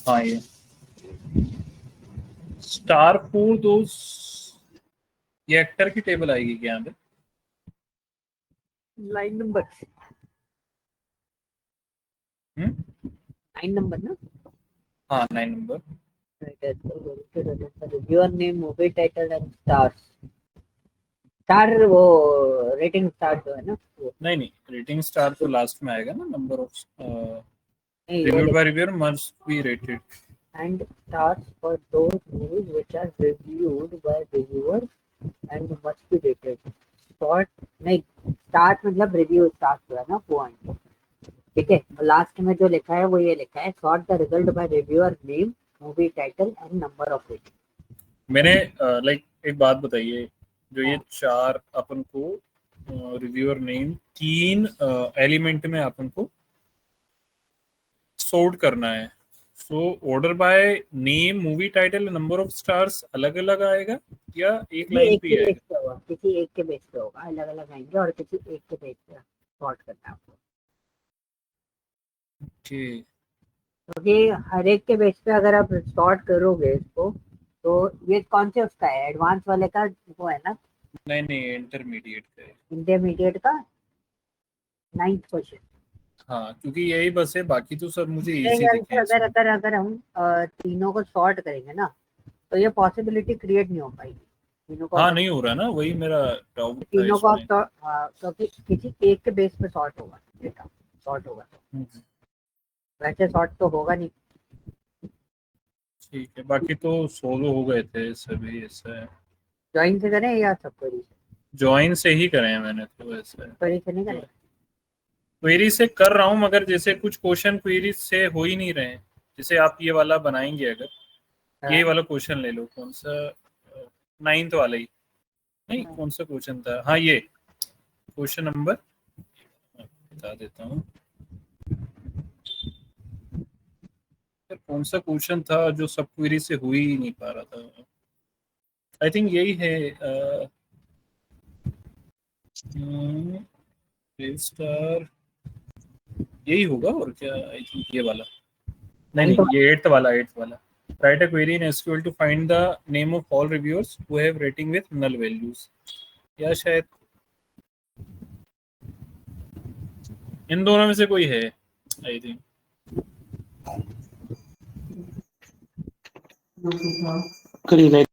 हाँ ये star for those, ये एक्टर की टेबल आएगी क्या यहाँ पे? लाइन नंबर, हम्म? 9 नंबर ना। हाँ 9 number. Reviewer name, movie title and stars. Star वो रेटिंग स्टार जो है ना वो। नहीं नहीं, रेटिंग स्टार तो लास्ट में आएगा ना, नंबर ऑफ नहीं ये रिव्यूड लिख, by reviewer must be rated. And stars for those movies which are reviewed by reviewer and must be rated. Short नहीं, स्टार्ट मतलब रिव्यू स्टार्ट जो है ना पॉइंट। ठीक है, लास्ट में जो लिखा है वो ये लिखा है, sort the result by reviewer name, movie title and number of rating. मैंने लाइक एक बात बताइए, जो ये हाँ, चार अपन को रिव्यूअर नेम, तीन एलिमेंट में अपन को सॉर्ट करना है। So order by name, movie title, number of stars अलग अलग आएगा या एक ये लाइन एक पे के ही बेस आएगा? पे होगा, किसी एक के बेस पे होगा, अलग अलग आएंगे और किसी एक के बेस पे सॉर्ट करना है आपको। ठीक। क्योंकि हर एक के बेस पे अगर आप सॉर्ट करोगे इसको, तो ये कौन से उसका है, एडवांस वाले का वो है ना, नहीं नहीं, इंटरमीडिएट का है। इंटरमीडिएट का 9th क्वेश्चन। हाँ क्योंकि यही बस है, बाकी तो सब मुझे मेरे इजी ख्याल दिखे से हैं अगर इसमें। अगर अगर हम तीनों को सॉर्ट करेंगे ना, तो ये पॉसिबिलिटी क्रिएट नहीं हो पाएगी तीनों को हाँ अगर। नहीं हो रहा ना, वही मेरा डाउट था तीनों को आप इसमें। क्योंकि किसी एक के बेस पे सॉर्ट होगा डेटा, सॉर्ट होगा तो हम्म, वैसे सॉर्ट तो होगा नहीं। ठीक है, बाकी तो सोलो हो गए थे सभी ऐसा है। ज्वाइन से करें या सब क्वेरी से? ज्वाइन से ही करे हैं मैंने तो ऐसा है। क्वेरी से नहीं करें? क्वेरी से कर रहा हूँ, मगर जैसे कुछ क्वेश्चन क्वेरी से हो ही नहीं रहे हैं। जैसे आप ये वाला बनाएंगे अगर, ये हाँ, वाला क्वेश्चन ले लो, कौन सा, 9th वाला ही, नहीं हाँ। कौन सा क्वेश्चन था, हाँ ये क्वेश्चन नंबर, बता देता हूँ यार, कौन सा क्वेश्चन था जो सब क्वेरी से हो ही नहीं पा रहा था। आई थिंक यही है, स्टार, यही होगा और क्या, आई थिंक ये वाला। नहीं नहीं तो नहीं, ये एट्थ वाला। Write a query in SQL to find the name of all reviewers who have rating with null values, या शायद इन दोनों में से कोई है, आई थिंक। करी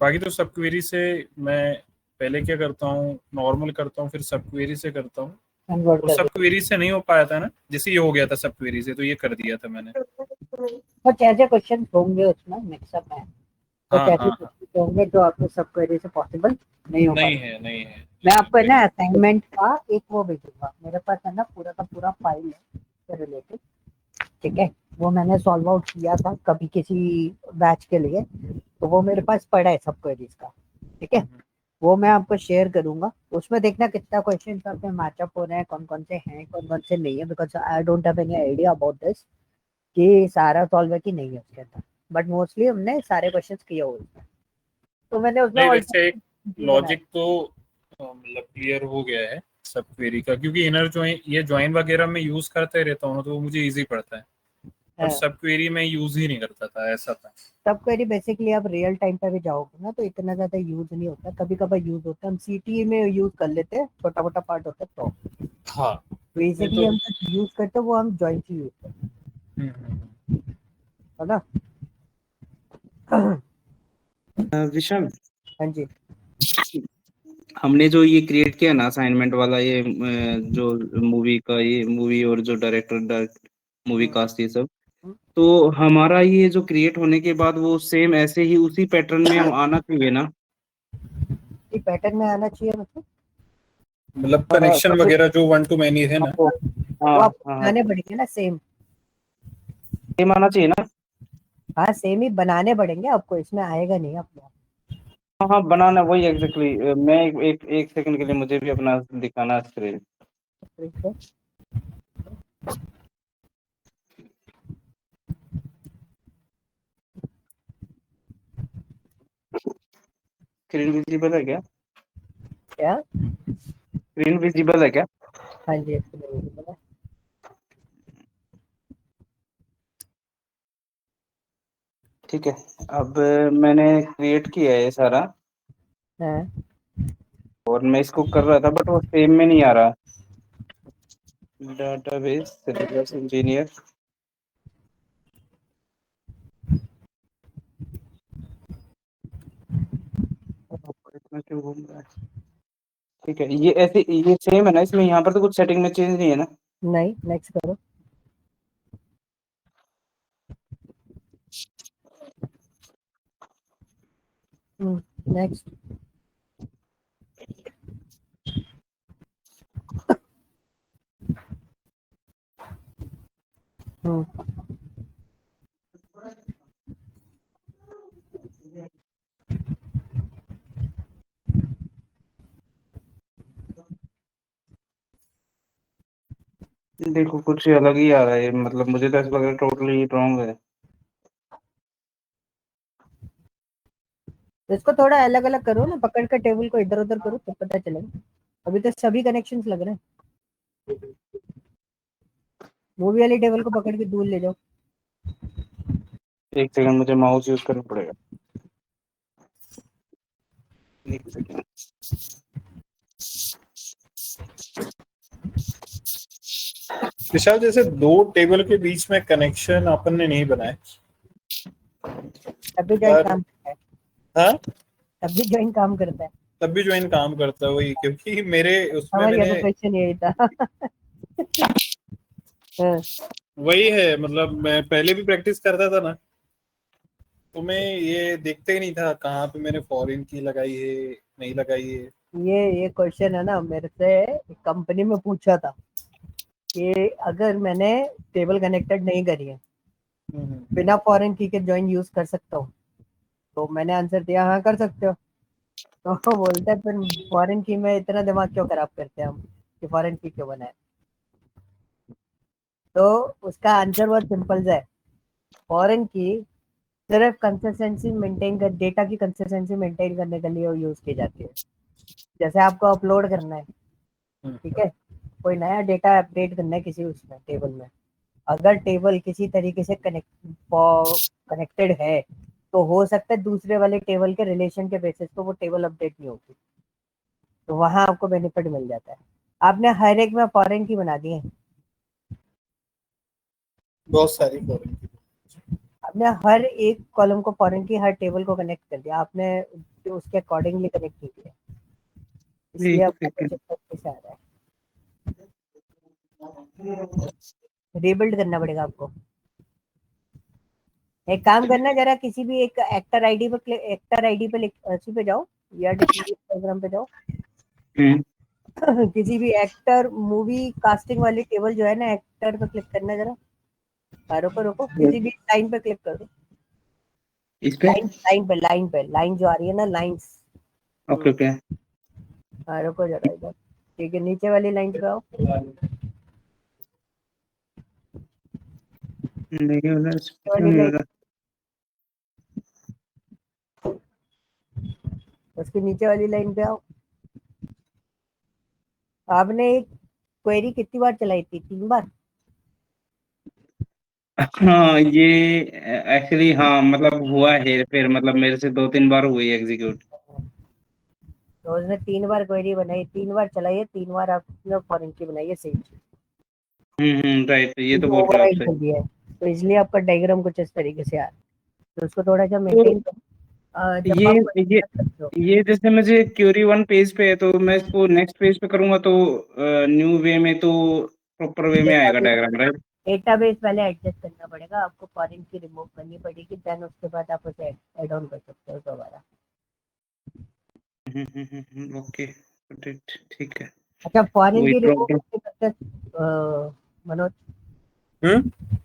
बाकी तो सब क्वेरी से मैं पहले क्या करता हूँ, नॉर्मल करता हूँ, फिर सब क्वेरी से करता हूँ। कन्वर्ट और कर सब दो। क्वेरी से नहीं हो पाया था ना, जैसे ये हो गया था सब क्वेरी से, तो ये कर दिया था मैंने। कुछ ऐसे क्वेश्चन होंगे उसमें मिक्सअप में, कुछ हाँ ऐसे हाँ हाँ। क्वेश्चन होंगे जो आपको सब क्वेरी से पॉसिबल नहीं हो नहीं पाएगा। है नहीं है, मैं नहीं है, आपको है ना वेरी। असाइनमेंट का एक वो भेजूंगा, मेरे पास है ना पूरा का पूरा फाइल है इससे रिलेटेड। ठीक है, वो मैंने सॉल्व आउट किया था कभी किसी बैच के लिए, तो वो मेरे पास पड़ा है सब क्वेरीज का। ठीक है, वो मैं आपको शेयर करूंगा, उसमें देखना कितना क्वेश्चन आपके मैचअप हो रहे हैं, कौन कौन से हैं कौन कौन से नहीं है, because I don't have any idea about this कि सारा सॉल्व है कि नहीं है उसके अंदर। बट मोस्टली हमने सारे क्वेश्चन किए हुए हैं, तो मैंने उसमें नहीं वैसे एक ऑल्टरनेटिव बनाया। लॉजिक तो मतलब क्लियर हो गया है सब क्वेरी का, क्योंकि इनर ज्वाइन, ये ज्वाइन वगैरह में यूज करते रहता हूँ तो वो मुझे इजी पड़ता है। और हाँ, सब क्वेरी में यूज ही नहीं करता था, ऐसा था। सब क्वेरी बेसिकली आप रियल टाइम पे भी जाओगे ना तो इतना ज्यादा यूज नहीं होता, कभी कभार यूज होता है, हम सीटी में यूज कर लेते हैं, छोटा मोटा पार्ट होता है तो हाँ नहीं बेसिकली तो। हम यूज करते हैं वो हम ज्वाइन से यूज करते हैं, है ना। विषम, हाँ जी। हमने जो ये क्रिएट किया ना असाइनमेंट वाला, ये जो मूवी का, ये मूवी और जो डायरेक्टर मूवी हम्म, कास्ट ये सब, हम्म। तो हमारा ये जो क्रिएट होने के बाद वो सेम ऐसे ही उसी पैटर्न में हम आना चाहिए ना। ये पैटर्न में आना चाहिए मतलब मतलब कनेक्शन सब वगैरह जो वन टू मैनी है ना। आपको, हाँ वो आपको हाँ हाँ, बनाने पड़ेंगे ना सेम। सेम आना चाहिए ना। हाँ सेम ही बनाने पड़ेंगे आपको, इसमें आएगा नहीं अपने आप। हाँ हाँ, बनाना वही एग्जैक्टली। मैं एक सेकंड के लिए मुझे भी अपना दिखाना स्क्रीन। ठीक है। स्क्रीन विजिबल है क्या? क्या? स्क्रीन विजिबल है क्या? हाँ जी, इसको ठीक है, अब मैंने क्रिएट किया है ये सारा हाँ, और मैं इसको कर रहा था, बट वो सेम में नहीं आ रहा। डेटाबेस सिलेबस इंजीनियर, इतना क्यों घूम रहा है? ठीक है, ये ऐसे ये सेम है ना इसमें, यहाँ पर तो कुछ सेटिंग में चेंज नहीं है ना? नहीं, नेक्स्ट करो। नेक्स्ट। देखो कुछ अलग ही आ रहा है, मतलब मुझे तो ऐसा लग रहा है टोटली रॉन्ग है। इसको थोड़ा अलग अलग करो ना, पकड़ कर टेबल को इधर उधर करो तो पता चलेगा। अभी तो सभी कनेक्शंस लग रहे हैं। मूवी वाली टेबल को पकड़ के दूर ले जाओ। एक सेकंड, मुझे माउस यूज करना पड़ेगा। एक सेकंड। विशाल, जैसे दो टेबल के बीच में कनेक्शन अपन ने नहीं बनाए, तब भी ज्वाइन पर काम करता है। हाँ, तब भी ज्वाइन काम करता है। तब भी ज्वाइन काम करता है वही, क्योंकि मेरे उसमें समझ गया, मैंने तो क्वेश्चन यही था। हाँ, वही है, मतलब मैं पहले भी प्रैक्टिस करता था ना, तो मैं ये देखते ही नहीं था कहाँ पे मैंने फॉरेन की लगाई है, नहीं लगाई है। ये क्वेश्चन है ना, मेरे से कंपनी में पूछा था कि अगर मैंने टेबल कनेक्टेड नहीं करी है, बिना फॉरेन की के ज्वाइन यूज कर सकता हूँ? तो मैंने आंसर दिया, हाँ कर सकते हो। तो बोलते हैं, फिर फॉरेन की में इतना दिमाग क्यों खराब करते हैं हम कि फॉरेन की क्यों बनाए? तो उसका आंसर बहुत सिंपल सा है। फॉरेन की सिर्फ कंसिस्टेंसी मेंटेन कर, डेटा की कंसिस्टेंसी मेंटेन करने के लिए यूज की जाती है। जैसे आपको अपलोड करना है, ठीक है, कोई नया डेटा अपडेट करना है किसी उसमें टेबल में, अगर टेबल किसी तरीके से कनेक्टेड है, तो हो सकता है दूसरे वाले टेबल के रिलेशन के बेसिस पे वो टेबल अपडेट नहीं होती, तो वहां आपको बेनिफिट मिल जाता है। आपने हर एक में फॉरेन की बना दी है। बहुत सारी फॉरेन की। आपने हर एक कॉलम को फॉरेन की, हर टेबल को कनेक्ट कर दिया आपने, जो उसके अकॉर्डिंगली कनेक्ट नहीं किया, इसलिए एक आपका सेकंड। क्वेश्चन कैसे आ रहा है। रीबिल्ड करना पड़ेगा आपको। एक काम करना, जरा किसी भी एक एक्टर आईडी पे, एक्टर आईडी पे उसी पे जाओ, या प्रोग्राम पे जाओ। किसी भी एक्टर मूवी कास्टिंग वाली टेबल जो है ना, एक्टर पे क्लिक करना जरा। रुको रुको, किसी भी लाइन पे क्लिक कर दो। इस पे। लाइन जो आ रही है ना, लाइंस। Okay okay. रुको जरा इधर। ठीक है, नीचे वाली लाइन पे आओ। नहीं हो रहा, इस पे क्यों वाली नहीं हो लाइन, रहा? उसके नीचे वाली लाइन पे आओ। आपने एक क्वेरी कितनी बार चलाई थी? 3 बार? हाँ ये एक्चुअली, हाँ मतलब हुआ है फिर, मतलब मेरे से 2-3 बार हुई एग्जीक्यूट। तो उसने 3 बार क्वेरी बनाई, 3 बार चलाई है, 3 बार आपने फॉरेन की बनाई है, सेम चीज। राइट, ये तो बोल रहे हो आप ओवरराइड सही। कर दिया है, तो इसलिए आपका डायग्राम कुछ इस तरीके से आ रहा है। तो उसको थोड़ा सा तो मेंटेन करो जब ये आप ये करते हो। ये जैसे मुझे क्यूरी 1 पेज पे है, तो मैं इसको नेक्स्ट पेज पे करूंगा तो न्यू वे में, तो प्रॉपर वे में आएगा डायग्राम, राइट? डेटाबेस पहले एडजस्ट करना पड़ेगा आपको, फॉरेन की रिमूव करनी पड़ेगी, देन उसके बाद आप उसे ऐड ऑन कर सकते हो दोबारा। ओके, ठीक है। अच्छा, फॉरेन वही की रिमूव प्रॉब्लम। कैसे करते हैं मनोज? हम्म।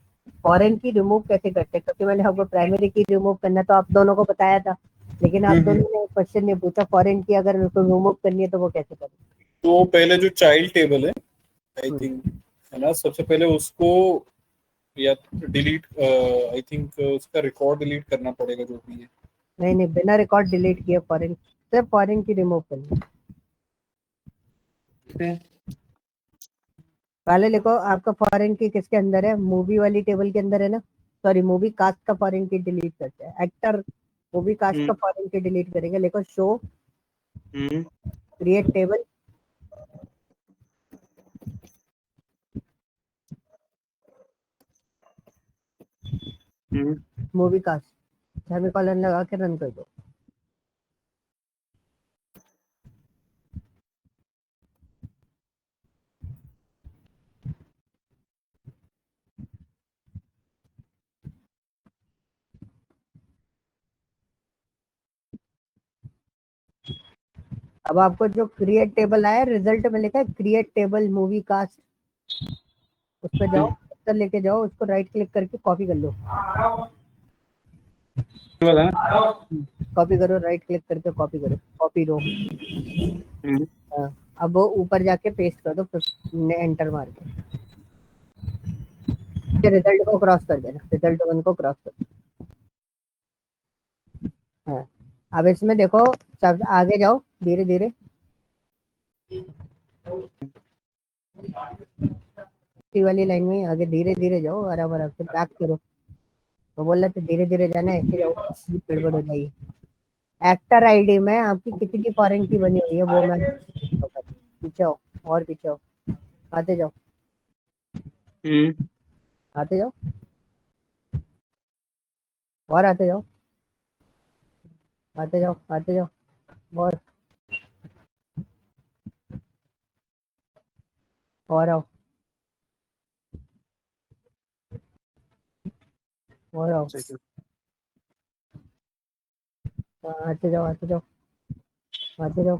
फॉरेन की रिमूव कैसे करते हैं? क्योंकि मैंने आपको प्राइमरी की रिमूव करना तो आप दोनों को बताया था, लेकिन आप दोनों ने क्वेश्चन नहीं पूछा फॉरेन की अगर रिमूव करनी है तो वो कैसे करें? तो पहले जो चाइल्ड टेबल है, आई हम्म, थिंक, है ना, सबसे पहले उसको या डिलीट, आई थिंक उसका रिकॉर्ड डिलीट करना पड़ेगा जो भी है। नहीं नहीं, बिना रिकॉर्ड डिलीट किए फॉरेन, सिर्फ फॉरेन की रिमूव करनी है। पहले लिखो, आपका फॉरेन की किसके अंदर है? मूवी वाली टेबल के अंदर है ना, सॉरी मूवी कास्ट का फॉरेन की डिलीट करते हैं, एक्टर मूवी कास्ट का फॉरेन की डिलीट करेंगे, लिखो show create table movie cast, semicolon लगा के रन कर दो। अब आपको जो क्रिएट टेबल आया रिजल्ट में लिखा है क्रिएट टेबल मूवी कास्ट, उस पर जाओ, उत्तर लेके जाओ, उसको राइट क्लिक करके कॉपी कर लो, कॉपी करो, राइट क्लिक करके कॉपी करो, कॉपी रो। अब वो ऊपर जाके पेस्ट कर दो, फिर एंटर मार के रिजल्ट को क्रॉस कर देना, रिजल्ट 1 को क्रॉस कर देना। हाँ, अब इसमें देखो सब आगे जाओ धीरे धीरे, वाली लाइन में आगे धीरे धीरे जाओ, आराम आराम से बैक करो, तो बोल रहे थे धीरे धीरे जाना, ऐसे जाओ, गड़बड़ हो जाएगी। एक्टर आईडी में आपकी कितनी फॉरेन की बनी हुई है वो मैं पीछे आओ, और पीछे आओ, आते जाओ, आते जाओ, और आते जाओ, आते जाओ, आते जाओ, और आओ, और आओ, आते जाओ, आते जाओ, आते जाओ,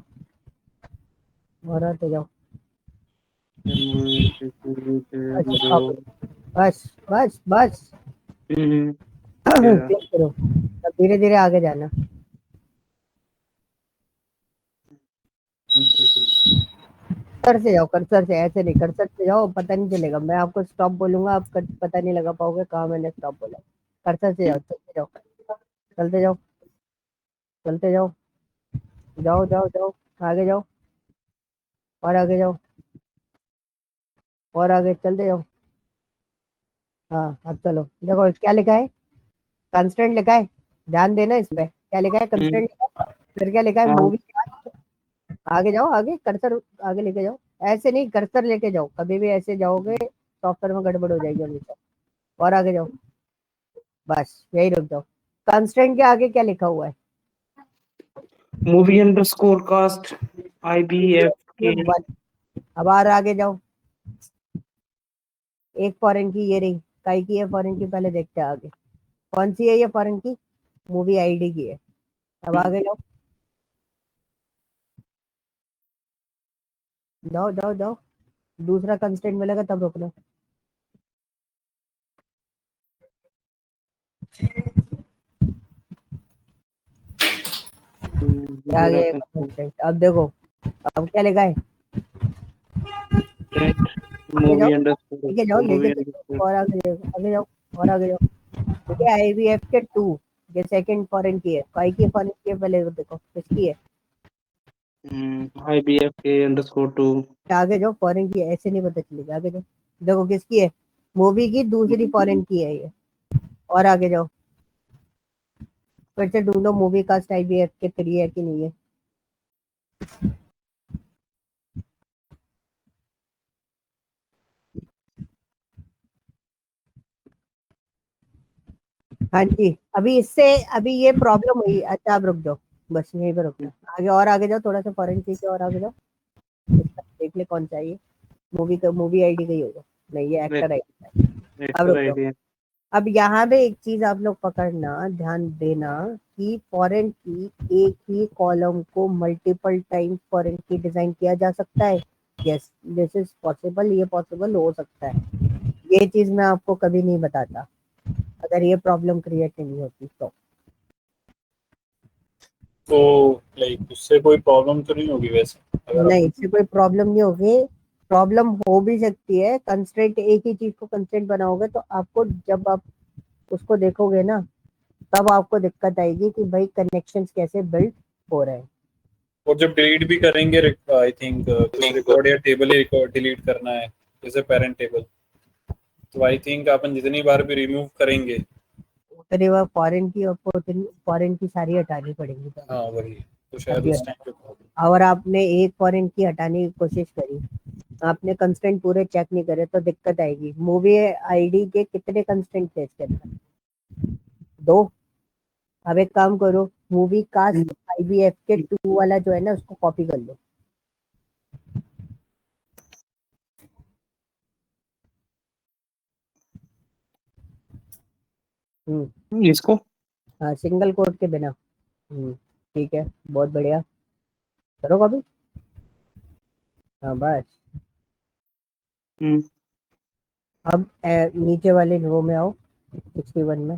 और आते जाओ, बस बस बस क्लिक करो, अब धीरे धीरे आगे जाना। कर्सर से जाओ, कर्सर से, ऐसे नहीं, कर्सर से जाओ, पता नहीं चलेगा, मैं आपको स्टॉप बोलूंगा, आप पता नहीं लगा पाओगे कहाँ मैंने स्टॉप बोला। कर्सर से जाओ, चलते जाओ, चलते जाओ, चलते जाओ, जाओ जाओ जाओ, आगे जाओ, और आगे जाओ, और आगे चलते जाओ। हाँ अब चलो, देखो क्या लिखा है, कंस्टेंट लिखा है, ध्यान देना इस पे, क्या लिखा है, कंस्टेंट लिखा है, फिर क्या लिखा है, मूवी। आगे जाओ, आगे कर्सर आगे लेके जाओ, ऐसे नहीं, कर्सर लेके जाओ, कभी भी ऐसे जाओगे सॉफ्टवेयर में गड़बड़ हो जाएगी हमेशा, और आगे जाओ, बस यही रुक जाओ। कंस्टेंट के आगे क्या लिखा हुआ है, मूवी अंडरस्कोर कास्ट IBF। अब और आगे जाओ, एक फॉरेन की ये रही, काई की है फॉरेन की, पहले देखते हैं आगे कौन सी है ये फॉरेन की, मूवी आईडी की है। अब आगे जाओ, जाओ जाओ जाओ, दूसरा कंस्टेंट मिलेगा तब रोकना। आगे कंस्टेंट, अब देखो अब क्या लिखा है, मूवी अंडरस्कोर, लेके जाओ, लेके जाओ, और आगे जाओ, और आगे जाओ, ठीक है। IBF के 2 ये सेकंड फॉरेन की है, काई की फॉरेन की है, पहले देखो किसकी है, IBF के _2। आगे जाओ, फॉरेन की है, ऐसे नहीं पता चलेगा, आगे जाओ, देखो किसकी है, मूवी की दूसरी फॉरेन की है ये, और आगे जाओ, फिर से ढूंढो मूवी कास्ट IBF के 3 है कि नहीं है। हाँ जी, अभी इससे अभी ये प्रॉब्लम हुई, अच्छा अब रुक जाओ, बस यहीं पे रुकना, आगे और आगे जाओ, थोड़ा सा फॉरेन की और आगे जाओ, देख ले कौन चाहिए, मूवी का मूवी आईडी का ही होगा, नहीं ये एक्टर आईडी। अब रुक जाओ, अब यहाँ पे एक चीज आप लोग पकड़ना, ध्यान देना कि फॉरेन की एक ही कॉलम को मल्टीपल टाइम फॉरेन की डिजाइन किया जा सकता है। यस दिस इज पॉसिबल, ये पॉसिबल हो सकता है, ये चीज मैं आपको कभी नहीं बताता अगर ये प्रॉब्लम क्रिएट नहीं होती तो लाइक उससे कोई प्रॉब्लम तो नहीं होगी वैसे, अगर नहीं, इससे कोई प्रॉब्लम नहीं होगी, प्रॉब्लम हो भी सकती है, कंस्ट्रेंट एक ही चीज को कंस्ट्रेंट बनाओगे तो आपको जब आप उसको देखोगे ना तब आपको दिक्कत आएगी कि भाई कनेक्शंस कैसे बिल्ड हो रहे हैं। और जब डिलीट भी करेंगे, आई थिंक कुछ रिकॉर्ड या टेबल ही रिकॉर्ड डिलीट करना है, जैसे पेरेंट टेबल, तो आई थिंक अपन जितनी बार भी रिमूव करेंगे फिर वो फॉरेन की सारी हटानी पड़ेगी तो हाँ वही, तो शायद अभी उस टाइम पे problem। और आपने एक फॉरेन की हटाने की कोशिश करी, आपने कंस्टेंट पूरे चेक नहीं करे तो दिक्कत आएगी। मूवी आईडी के कितने कंस्टेंट थे इसके अंदर? 2। अब एक काम करो, मूवी कास्ट IBF के 2 वाला जो है ना उसको कॉपी कर लो। इसको हाँ, सिंगल कोड के बिना। ठीक है, बहुत बढ़िया, करो कॉपी। हाँ बस। अब नीचे वाले रो में आओ, 61 में।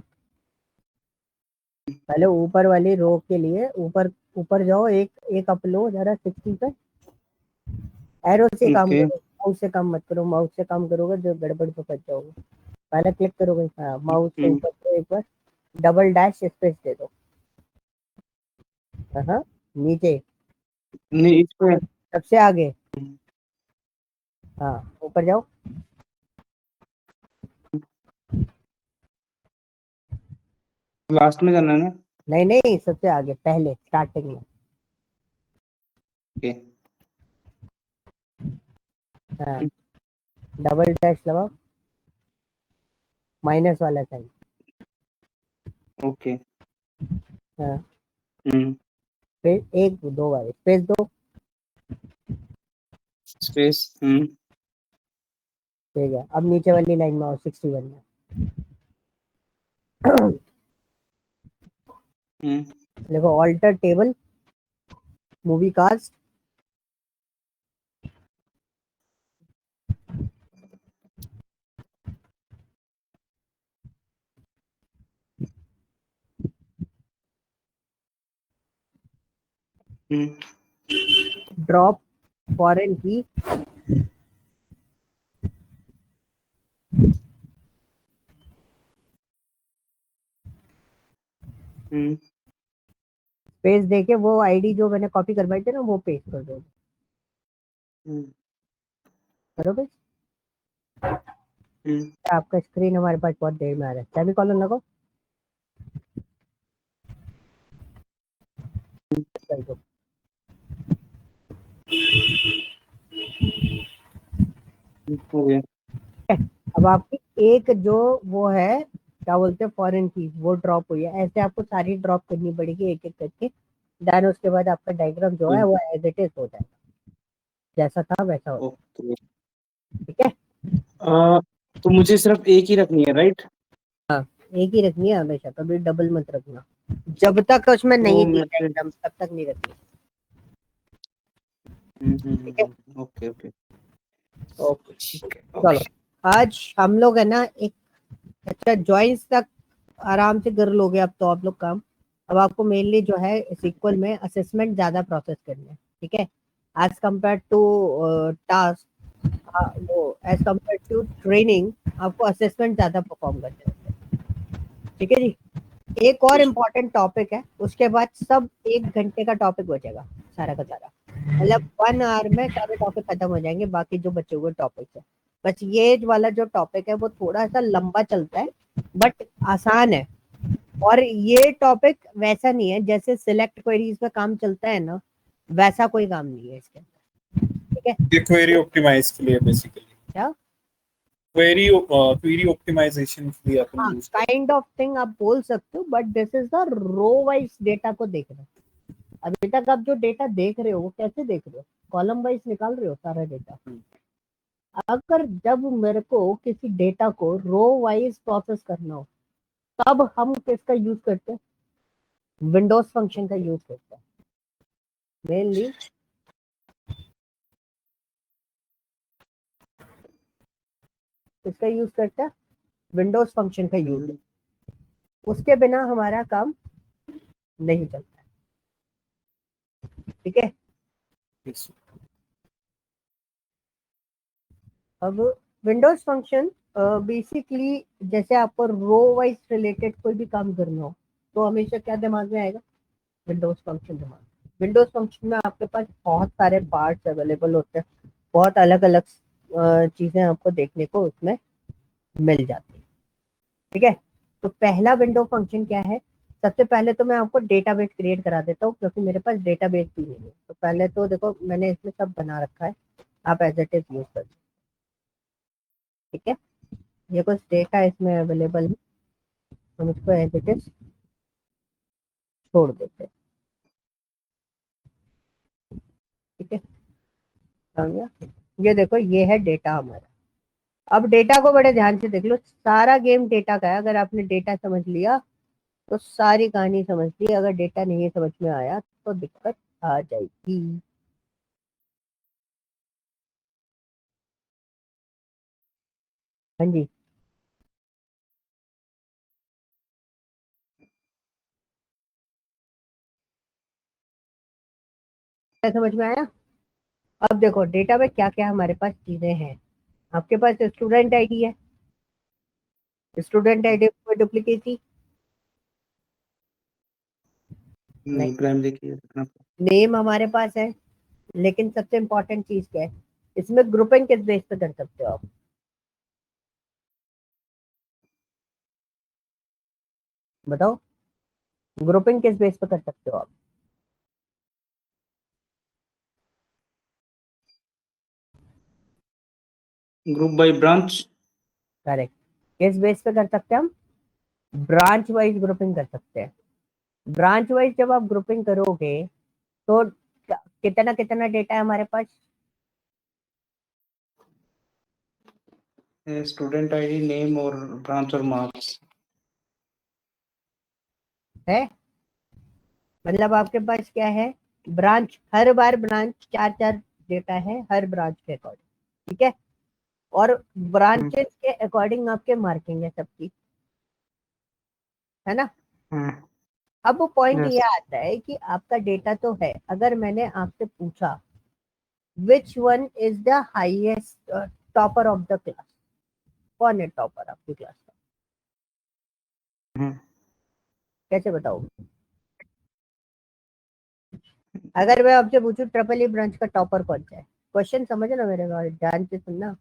पहले ऊपर वाली रो के लिए ऊपर ऊपर जाओ, एक एक अप लो जरा 60 पे। एरो से काम ओके करो, माउस से काम मत करो, माउस से काम करोगे जो गड़बड़ पे फंस जाओगे। पहले क्लिक करोगे, हाँ माउस से ऊपर तो एक बार डबल डैश स्पेस दे दो। हाँ नीचे नहीं इस पे सबसे आगे, हाँ ऊपर जाओ। लास्ट में जाना है ना। नहीं नहीं, सबसे आगे पहले स्टार्टिंग में। ओके हाँ, डबल डैश दबाओ, माइनस वाला साइन। ओके हाँ, फिर एक दो बार स्पेस दो। स्पेस ठीक है, अब नीचे वाली लाइन में आओ, 61 में। देखो, alter table, movie cast, drop foreign key, page देके वो आईडी जो मैंने कॉपी करवाई थी ना वो पेस्ट कर दो। करो पेस्ट। आपका स्क्रीन हमारे पास बहुत देर में आ रहा है, सेमी कॉलन लगो, कर दो। हो गया। अब आपकी एक जो वो है क्या बोलते हैं फॉरेन की, वो ड्रॉप हुई है। ऐसे आपको सारी ड्रॉप करनी पड़ेगी एक एक करके। देन उसके बाद आपका डायग्राम जो है वो एज इट इज हो जाएगा, जैसा था वैसा हो ओके जाएगा। ठीक है, तो मुझे सिर्फ एक ही रखनी है राइट। हाँ एक ही रखनी है हमेशा, कभी डबल मत रखना। जब तक उसमें तो नहीं दी मेरे डायग्राम तब तक नहीं रखनी। ठीक है, ओके ओके ओके ठीक है चलो। आज हम लोग है ना एक अच्छा जॉइंस तक आराम से कर लोगे अब तो आप लोग काम। अब आपको मेनली जो है सीक्वल में असेसमेंट ज्यादा प्रोसेस करना है। ठीक है, एज कम्पेयर टू टास्क, वो एज कम्पेयर टू ट्रेनिंग आपको असेसमेंट ज्यादा परफॉर्म करना है। ठीक है जी, एक और इम्पोर्टेंट टॉपिक है, उसके बाद सब 1 घंटे का टॉपिक बचेगा सारा का सारा। मतलब 1 आवर में सारे टॉपिक खत्म हो जाएंगे, बाकी जो बचे हुए टॉपिक है। बस ये वाला जो टॉपिक है वो थोड़ा सा लंबा चलता है बट आसान है। और ये टॉपिक वैसा नहीं है जैसे सिलेक्ट क्वेरीज पे काम चलता है ना, वैसा कोई काम नहीं है इसके अंदर। ठीक है, ये क्वेरी ऑप्टिमाइज के लिए बेसिकली, क्या क्वेरी ऑप्टिमाइजेशन के लिए अपन हाँ यूज करते काइंड ऑफ थिंग आप बोल सकते हो, but this is the row wise data को देखना। अभी तक आप जो डेटा देख रहे हो वो कैसे देख रहे हो, कॉलम वाइज निकाल रहे हो सारा डेटा। हैं। अगर जब मेरे को किसी डेटा को रो वाइज प्रोसेस करना हो तब हम किसका यूज करते हैं? विंडोज फंक्शन का यूज करते हैं मेनली। किसका यूज करते हैं? विंडोज फंक्शन का यूज। उसके बिना हमारा काम नहीं चलता है। ठीक है, Yes. अब विंडोज फंक्शन बेसिकली जैसे आपको रो वाइज रिलेटेड कोई भी काम करना हो तो हमेशा क्या दिमाग में आएगा? विंडोज फंक्शन दिमाग। विंडोज फंक्शन में आपके पास बहुत सारे पार्ट्स अवेलेबल होते हैं, बहुत अलग अलग चीजें आपको देखने को उसमें मिल जाती है। ठीक है, तो पहला विंडो फंक्शन क्या है, सबसे पहले तो मैं आपको डेटाबेस क्रिएट करा देता हूँ क्योंकि मेरे पास डेटाबेस भी नहीं है। तो पहले तो देखो मैंने इसमें सब बना रखा है, आप एज इट इज यूज कर, ठीक है। ये कुछ डेटा इसमें अवेलेबल है, हम इसको एज इट इज छोड़ देते हैं, ठीक है। समझा? ये देखो ये है डेटा हमारा। अब डेटा को बड़े ध्यान से देख लो, सारा गेम डेटा का है। अगर आपने डेटा समझ लिया तो सारी कहानी समझ ली, अगर डेटा नहीं समझ में आया तो दिक्कत आ जाएगी। हाँ जी, क्या समझ में आया? अब देखो डेटा में क्या क्या हमारे पास चीजें हैं। आपके पास स्टूडेंट आईडी है, स्टूडेंट आईडी में डुप्लीकेसी नहीं, प्राइमरी की है। नेम हमारे पास है, लेकिन सबसे इम्पोर्टेंट चीज क्या है, इसमें ग्रुपिंग किस बेस पे कर सकते हो आप? बताओ, ग्रुपिंग किस बेस पे कर सकते हो आप? Group by branch. करेक्ट। किस बेस पे कर सकते हैं हम? ब्रांच वाइज ग्रुपिंग कर सकते हैं। ब्रांच वाइज जब आप ग्रुपिंग करोगे तो कितना कितना डेटा है हमारे पास? स्टूडेंट आईडी, नेम और ब्रांच और मार्क्स है, मतलब आपके पास क्या है, ब्रांच, हर बार ब्रांच चार चार डेटा है हर ब्रांच के अकॉर्डिंग, ठीक है। और ब्रांचेस के अकॉर्डिंग आपके मार्किंग है सबकी, है ना। अब वो पॉइंट ये आता है कि आपका डेटा तो है, अगर मैंने आपसे पूछा which one is the highest topper of the class, कौन है टॉपर आपकी क्लास का, कैसे बताओगे? अगर मैं आपसे पूछूं ट्रिपल ई ब्रांच का टॉपर कौन सा है, क्वेश्चन समझना मेरे बारे, ध्यान से सुनना।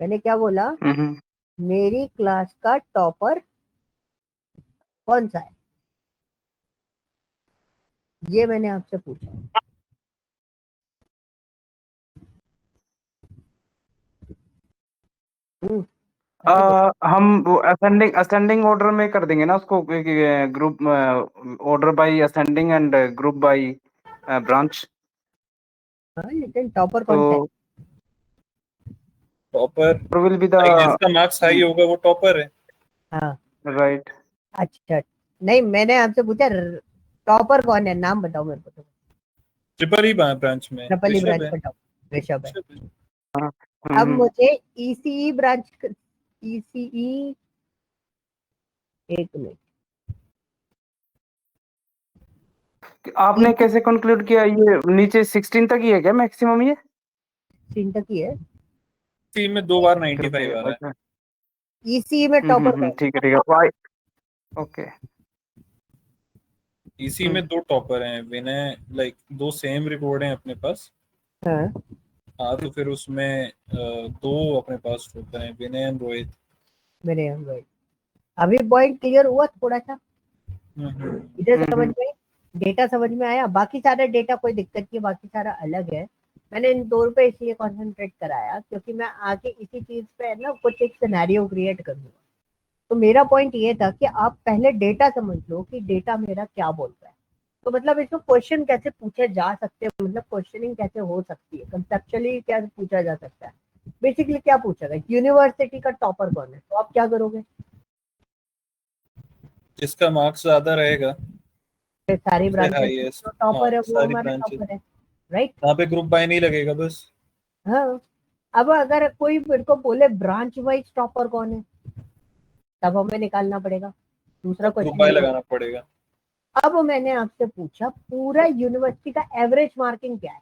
मैंने क्या बोला, मेरी क्लास का टॉपर कौन सा है, ये मैंने आपसे पूछा। हम वो असेंडिंग असेंडिंग ऑर्डर में कर देंगे ना उसको, group order by ascending and group by branch. हाँ, लेकिन टॉपर तो कौन सा है? Topper will be the like जिसका मार्क्स हाई होगा वो टॉपर है। हाँ, राइट। अच्छा, नहीं मैंने आपसे पूछा टॉपर कौन है, नाम बताओ मेरे को। तो ट्रिपल ई ब्रांच में ट्रिपल ई ऋषभ ब्रांच है। का टॉपर ऋषभ है। ऋषभ है। अब मुझे ईसीई ब्रांच, ईसीई, एक मिनट, आपने कैसे कंक्लूड किया ये नीचे 16 तक ही है क्या मैक्सिमम ये? तीन तक ही है। टीम में 2 बार 95 आ रहा है। ईसीई में टॉपर कौन ठीक है ठीक है, वाई, ओके। इसी में 2 टॉपर हैं विनय, लाइक 2 सेम रिकॉर्ड हैं अपने पास। है? हाँ, हाँ तो फिर उसमें 2 अपने पास टॉपर हैं, विनय एंड रोहित। मेरे एंड्रॉइड। अभी पॉइंट क्लियर हुआ थोड़ा सा, इधर समझ में, डेटा समझ में आया। बाकी सारा डेटा कोई दिक्कत नहीं, बाकी सारा अलग है। मैंने इन 2 पे इसलिए कंसंट्रेट कराया क्योंकि मैं आगे इसी चीज पे ना कुछ एक सिनेरियो क्रिएट करूंगा। तो मेरा पॉइंट ये था कि आप पहले डेटा समझ लो कि डेटा मेरा क्या बोल रहा है, तो मतलब इसमें क्वेश्चन कैसे पूछे जा सकते हैं, मतलब क्वेश्चनिंग कैसे हो सकती है, कंसेप्चुअली क्या पूछा जा सकता है। बेसिकली क्या पूछा गया, यूनिवर्सिटी का टॉपर कौन है, तो आप क्या करोगे? जिसका मार्क्स ज्यादा रहेगा, सारी सबसे ब्रांचेस हाईएस्ट। जो हाँ टॉपर है वो सारी हमारा ब्रांचेस, टॉपर है, राइट। वहाँ पे ग्रुप बाय नहीं लगेगा बस। हाँ, अब अगर कोई मेरे को बोले ब्रांच वाइज टॉपर कौन है, तब हमें निकालना पड़ेगा, दूसरा तब ग्रुप क्वेश्चन बाय ये होगा। लगाना पड़ेगा। अब मैंने आपसे पूछा पूरा यूनिवर्सिटी का एवरेज मार्किंग क्या है,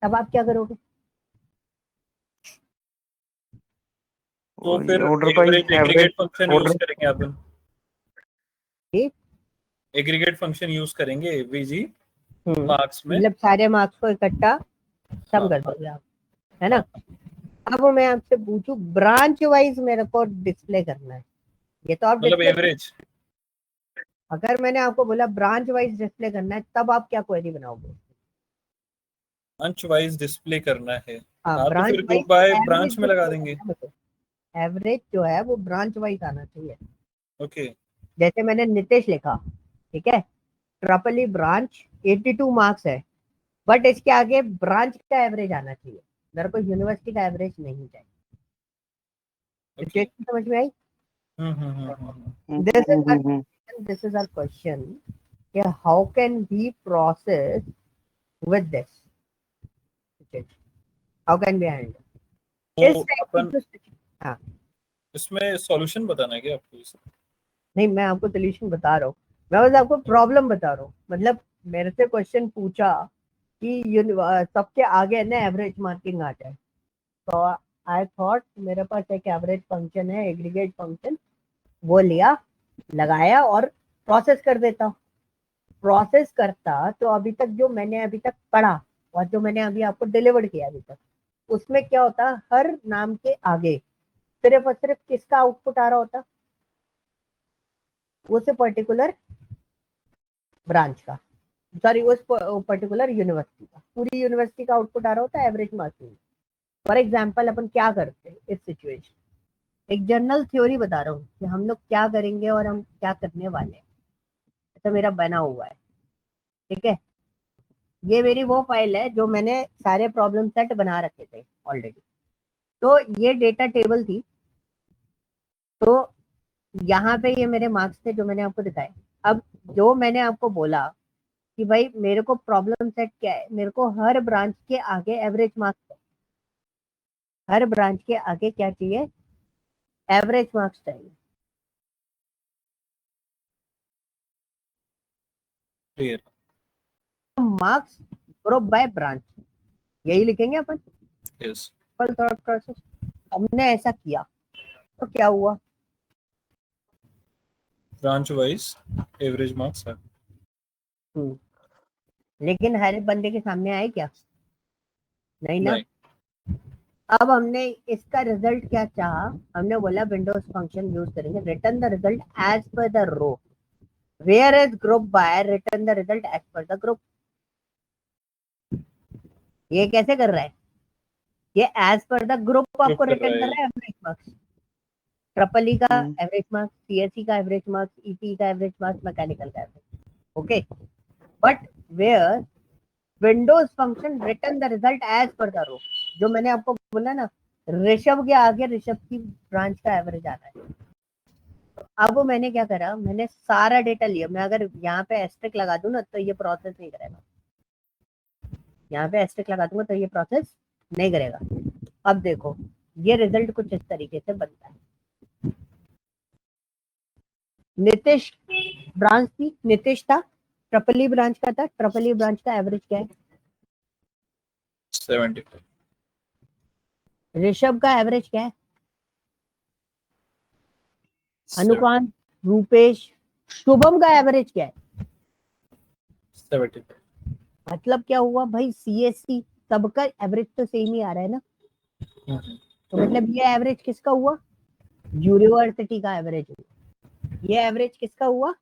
तब आप क्या करोगे? तो फिर order by average average aggregate function use order. करेंगे अपन। ठीक। एग्रीगेट फंक्शन यूज करेंगे एवीजी मार्क्स में। मतलब सारे मार्क्स को इकट्ठा सम हाँ कर हाँ दोगे आप, है ना। हाँ। अब मैं आपसे पूछूं ब्रांच वाइज मेरे को डिस्प्ले करना है, ये तो आप मतलब display- एवरेज। अगर मैंने आपको बोला ब्रांच वाइज डिस्प्ले करना है, तब आप क्या क्वेरी बनाओगे? ब्रांच वाइज डिस्प्ले करना है, हाँ, हाँ तो ब्रांच फिर wise group by average branch में लगा देंगे। एवरेज जो है वो ब्रांच वाइज आना चाहिए। ओके। जैसे मैंने नितेश लिखा, ठीक है, ट्रिपल ई ब्रांच 82 मार्क्स है, बट इसके आगे ब्रांच का एवरेज आना चाहिए, मेरे को यूनिवर्सिटी का एवरेज नहीं चाहिए। ओके। सिचुएशन समझ में आई? हम्म। This is our question. Yeah, how can we process with this? How can we handle? इस तो टाइप की अपन जो हाँ, इसमें सॉल्यूशन बताना है क्या आपको इसका? नहीं मैं आपको सोल्यूशन बता रहा हूँ, मैं बस आपको प्रॉब्लम बता रहा हूँ। मतलब मेरे से क्वेश्चन पूछा कि सबके आगे ना एवरेज मार्किंग आ जाए, तो आई थॉट मेरे पास एक एवरेज फंक्शन है, एग्रीगेट फंक्शन, वो लिया, लगाया और प्रोसेस कर देता। प्रोसेस करता तो अभी तक जो मैंने अभी तक पढ़ा और जो मैंने अभी आपको डिलीवर किया अभी तक, उसमें क्या होता, हर नाम के आगे सिर्फ और सिर्फ किसका आउटपुट आ रहा होता, उस पर्टिकुलर ब्रांच का, सॉरी उस पर्टिकुलर यूनिवर्सिटी का, पूरी यूनिवर्सिटी का आउटपुट आ रहा होता है एवरेज मार्क्स में। फॉर एग्जाम्पल अपन क्या करते हैं इस सिचुएशन, एक जनरल थ्योरी बता रहा हूँ कि हम लोग क्या करेंगे और हम क्या करने वाले हैं। तो मेरा बना हुआ है, ठीक है, ये मेरी वो फाइल है जो मैंने सारे प्रॉब्लम सेट बना रखे थे ऑलरेडी। तो ये डेटा टेबल थी, तो यहाँ पे ये मेरे मार्क्स थे जो मैंने आपको दिखाए। अब जो मैंने आपको बोला कि भाई मेरे को प्रॉब्लम सेट क्या है, मेरे को हर ब्रांच के आगे एवरेज मार्क्स, हर ब्रांच के आगे क्या चाहिए, एवरेज मार्क्स चाहिए। Clear. Marks group by branch, यही लिखेंगे अपन। यस। थॉट प्रोसेस, हमने ऐसा किया तो क्या हुआ, ब्रांच वाइज एवरेज मार्क्स है। लेकिन हर बंदे के सामने आए क्या? नहीं ना। नहीं। अब हमने इसका रिजल्ट क्या चाहा, हमने बोला विंडोज फंक्शन यूज करेंगे, return the result as per the row, where is group by return the result as per the group. ये कैसे कर रहा है, ये एज पर द ग्रुप आपको कर रिटर्न रहा कर है। रहा है एवरेज मार्क्स, ट्रिपल ई का एवरेज मार्क्स, सीएससी का एवरेज मार्क्स, ईपी का एवरेज मार्क्स, मैकेनिकल का average, okay. But where windows function return the result as per the row, जो मैंने आपको बोला ना, ऋषभ के आगे ऋषभ की ब्रांच का एवरेज आता है। अब मैंने क्या करा, मैंने सारा डेटा लिया, मैं अगर यहाँ पे एस्टेरिक लगा दूं ना तो ये प्रोसेस नहीं करेगा, यहाँ पे एस्टेरिक लगा दूंगा तो ये प्रोसेस नहीं करेगा। अब देखो ये रिजल्ट कुछ इस तरीके से बनता है। नीतीश ब्रांच थी, नीतीश था, ट्रिपल ई ब्रांच का था, ट्रिपल ई ब्रांच का एवरेज क्या है, 75। ऋषभ का एवरेज क्या है, अनुकांत, रूपेश, शुभम का एवरेज क्या है, 75। मतलब क्या हुआ भाई, सीएससी सबका एवरेज तो सेम ही आ रहा है ना। तो मतलब ये एवरेज किसका हुआ, यूनिवर्सिटी का एवरेज हुआ। ये एवरेज किसका हुआ,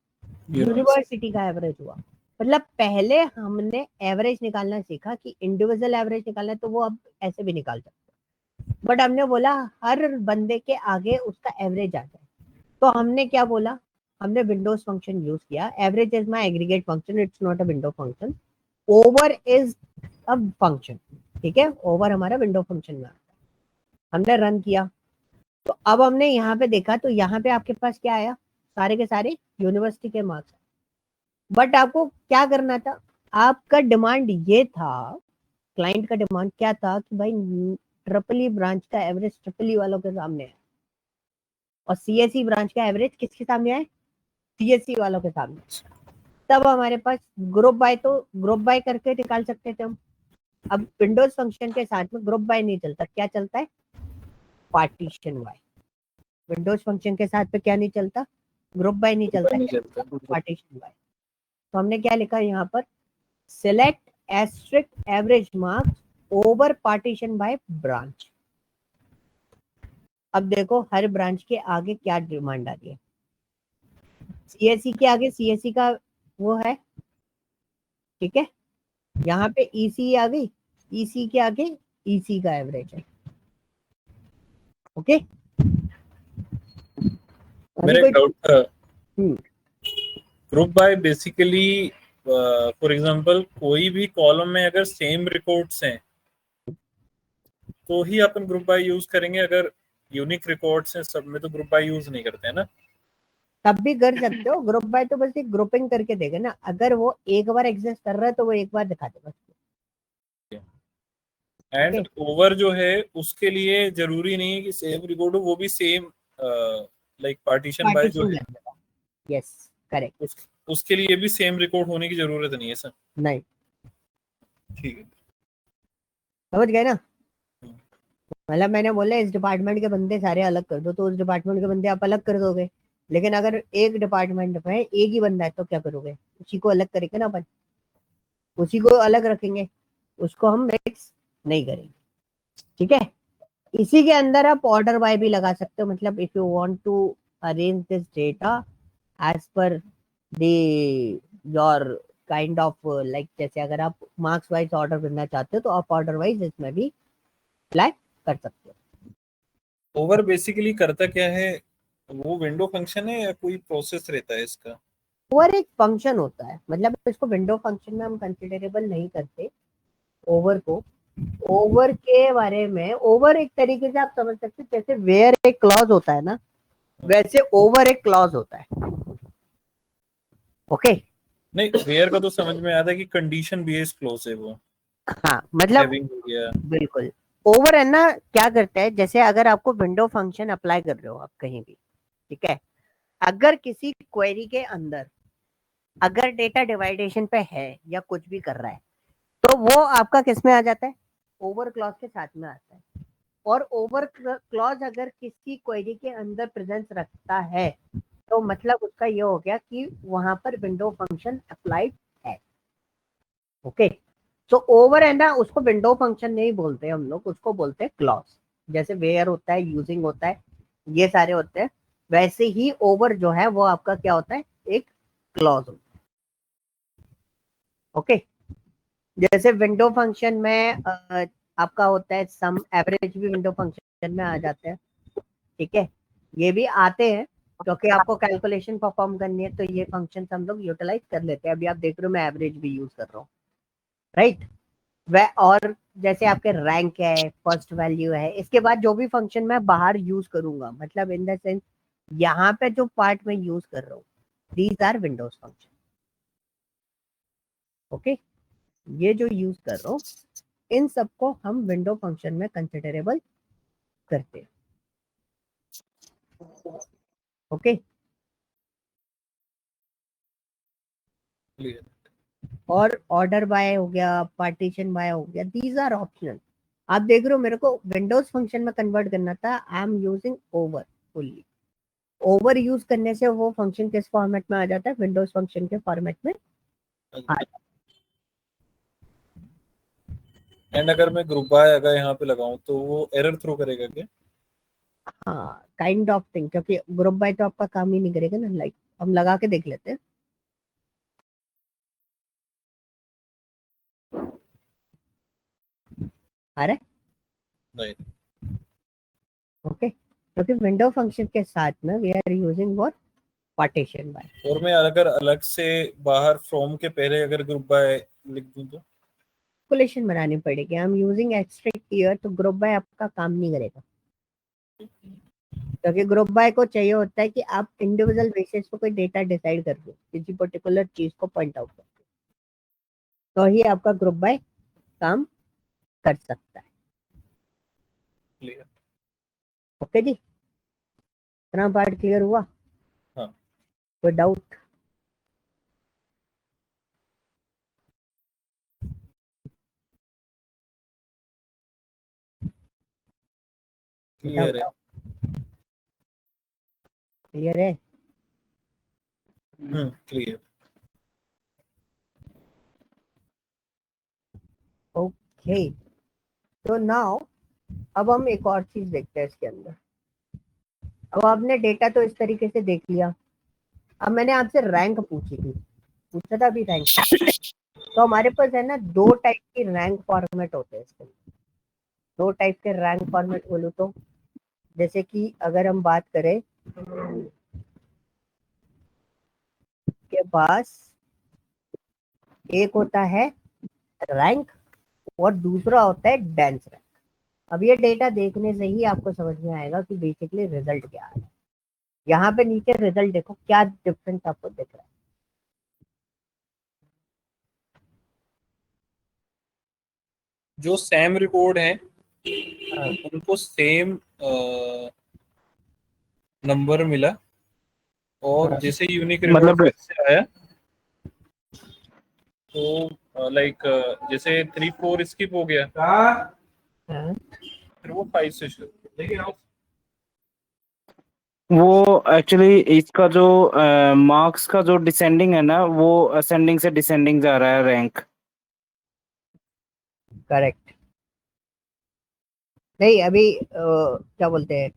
यूनिवर्सिटी का एवरेज हुआ। मतलब पहले हमने एवरेज निकालना सीखा कि इंडिविजुअल एवरेज निकालना है, तो वो अब ऐसे भी निकाल सकते, बट हमने बोला हर बंदे के आगे उसका एवरेज आ जाए। तो हमने क्या बोला, हमने विंडोज फंक्शन यूज किया, average is my aggregate function, it's not a window function, over is a function, ठीक है, ओवर हमारा विंडो फंक्शन में आता है। हमने रन किया, तो अब हमने यहाँ पे देखा, तो यहाँ पे आपके पास क्या आया, सारे के सारे यूनिवर्सिटी के मार्क्स। बट आपको क्या करना था, आपका डिमांड ये था, क्लाइंट का डिमांड क्या था कि भाई ट्रिपल ई ब्रांच का एवरेज ट्रिपल ई वालों के सामने है और सीएससी ब्रांच का एवरेज किसके सामने है, सीएससी वालों के सामने। तब हमारे पास ग्रुप बाय, तो ग्रुप बाय करके निकाल सकते थे हम। अब विंडोज फंक्शन के साथ में ग्रुप बाय नहीं चलता, क्या चलता है, पार्टीशन बाय। विंडोज फंक्शन के साथ में क्या नहीं चलता, ग्रुप बाय नहीं चलता, पार्टीशन बाय। तो हमने क्या लिखा यहाँ पर, select asterisk average marks over partition by branch. अब देखो हर ब्रांच के आगे क्या डिमांड आ रही है, सीएससी के आगे सीएससी का वो है, ठीक है। यहाँ पे ईसी आ गई, ईसी के आगे ईसी का एवरेज है, ओके। मेरा एक डाउट था, hmm, group by basically for example कोई भी कॉलम में अगर सेम रिकॉर्ड्स हैं तो ही अपन ग्रुप बाय यूज करेंगे, अगर यूनिक रिकॉर्ड्स हैं सब में तो ग्रुप बाय यूज नहीं करते हैं ना। तब भी कर सकते हो। ग्रुप बाय तो बस एक ग्रुपिंग करके देगा ना, अगर वो एक बार एग्जिस्ट कर रहा है तो वो एक बार दिखा देगा। एंड ओवर जो है उसके लिए जरूरी नहीं है कि सेम रिकॉर्ड हो, वो भी सेम लाइक पार्टीशन बाय जो है यस करेक्ट, उसके लिए भी सेम रिकॉर्ड होने की जरूरत नहीं है सर। नहीं, ठीक है, समझ गए ना। मतलब मैंने बोला इस डिपार्टमेंट के बंदे सारे अलग कर दो, तो उस डिपार्टमेंट के बंदे आप अलग कर दोगे, लेकिन अगर एक डिपार्टमेंट में एक ही बंदा है तो क्या करोगे, उसी को अलग करेंगे ना अपन, उसी को अलग रखेंगे, उसको हम मिक्स नहीं करेंगे, ठीक है। इसी के अंदर आप ऑर्डर बाय भी लगा सकते हो, मतलब if you want to arrange this data as per the your kind of like, जैसे अगर आप मार्क्स वाइज ऑर्डर करना चाहते हो तो आप ऑर्डर वाइज इसमें भी अप्लाई कर सकते हो। ओवर बेसिकली करता क्या है, वो विंडो फंक्शन है या कोई प्रोसेस रहता है इसका? ओवर एक फंक्शन होता है, मतलब इसको विंडो फंक्शन में हम कंसिडरेबल नहीं करते ओवर को। ओवर के बारे में, ओवर एक तरीके से आप समझ सकते हो जैसे वेयर एक क्लॉज होता है ना, वैसे ओवर एक क्लॉज होता है, ओके। नहीं, वेयर का तो समझ में आता है कि कंडीशन बेस्ड क्लोज है वो, हाँ मतलब हैविंग हो गया। बिल्कुल। ओवर है ना, क्या करता है, जैसे अगर आपको विंडो फंक्शन अप्लाई कर रहे हो आप कहीं भी, ठीक है, अगर किसी क्वेरी के अंदर अगर डेटा डिवाइडेशन पे है या कुछ भी कर रहा है तो वो आपका किस में आ जाता है, ओवर क्लॉज के साथ में आता है। और ओवर क्लॉज अगर किसी क्वेरी के अंदर प्रेजेंस रखता है तो मतलब उसका ये हो गया कि वहां पर विंडो फंक्शन अप्लाइड है, ओके। तो ओवर है ना, उसको विंडो फंक्शन नहीं बोलते हम लोग, उसको बोलते हैं क्लॉज। जैसे वेयर होता है, यूजिंग होता है, ये सारे होते हैं, वैसे ही ओवर जो है वो आपका क्या होता है, एक क्लॉज होता है, ओके। जैसे विंडो फंक्शन में आपका होता है सम, एवरेज भी विंडो फंक्शन में आ जाते हैं, ठीक है। ये भी आते हैं क्योंकि आपको कैलकुलेशन परफॉर्म करनी है तो ये फंक्शन हम लोग यूटिलाइज कर लेते हैं। अभी आप देख रहे हो मैं एवरेज भी यूज कर रहा हूँ, राइट। वह और जैसे आपके रैंक है, फर्स्ट वैल्यू है, इसके बाद जो भी फंक्शन मैं बाहर यूज करूंगा, मतलब इन द सेंस यहाँ पे जो पार्ट में यूज कर रहा हूँ, these are windows function, okay. ये जो यूज कर रहा हूँ इन सबको हम विंडो फंक्शन में कंसिडरेबल करते हैं, ओके। और ऑर्डर बाय हो गया, पार्टीशन बाय हो गया, दीज आर ऑप्शनल। आप देख रहे हो मेरे को विंडोज फंक्शन में कन्वर्ट करना था, I am using over fully. Over use करने से वो फंक्शन किस फॉर्मेट में आ जाता है, विंडोज फंक्शन के फॉर्मेट में आ जाता एंड अगर मैं ग्रुप बाय अगर यहाँ पे लगाऊं तो वो एरर थ्रो करेगा क्या? है। हाँ काइंड ऑफ थिंग, क्योंकि ग्रुप बाय तो आपका काम ही नहीं करेगा ना। लाइक हम लगा के देख लेते हैं, आ रहा है, नहीं, ओके। क्योंकि विंडो फंक्शन के साथ में we are using what, partition by. और मैं अगर अलग से बाहर फ्रॉम के पहले अगर ग्रुप बाय लिख दूं तो? कैलकुलेशन बनानी पड़ेगी, आई एम यूजिंग एक्सट्रिक हियर, तो ग्रुप बाय आपका काम नहीं करेगा। क्योंकि ग्रुप बाय को चाहिए होता है कि आप इंडिविजुअल बेसिस पे कोई डेटा डिसाइड कर दो, किसी पर्टिकुलर चीज को पॉइंट आउट कर दो, तो ही आपका ग्रुप बाय काम कर सकता है, क्लियर। ओके जी। इतना पार्ट क्लियर हुआ? हाँ, कोई डाउट? क्लियर है। क्लियर है? क्लियर। ओके, तो नाउ अब हम एक और चीज देखते हैं इसके अंदर। अब आपने डेटा तो इस तरीके से देख लिया, अब मैंने आपसे रैंक पूछा था अभी रैंक। तो हमारे पास है ना 2 टाइप की रैंक फॉर्मेट होते हैं इसके। 2 टाइप के रैंक फॉर्मेट बोलूँ तो, जैसे कि अगर हम बात करें के पास एक होता है रैंक और दूसरा होता है डेंस रैंक। अब ये डेटा देखने से ही आपको समझ में आएगा कि बेसिकली रिजल्ट क्या है। यहाँ पे नीचे रिजल्ट देखो, क्या डिफरेंस आपको दिख रहा है। जो सेम रिकॉर्ड है हाँ, उनको सेम नंबर मिला, और हाँ, जैसे यूनिक रिकॉर्ड मतलब फिर से आया तो लाइक जैसे 3 4 स्किप हो गया, हाँ। फिर वो 5 से शुरू। लेकिन वो एक्चुअली इसका जो मार्क्स का जो डिसेंडिंग है ना, वो असेंडिंग से डिसेंडिंग जा रहा है रैंक। करेक्ट। नहीं अभी क्या बोलते हैं,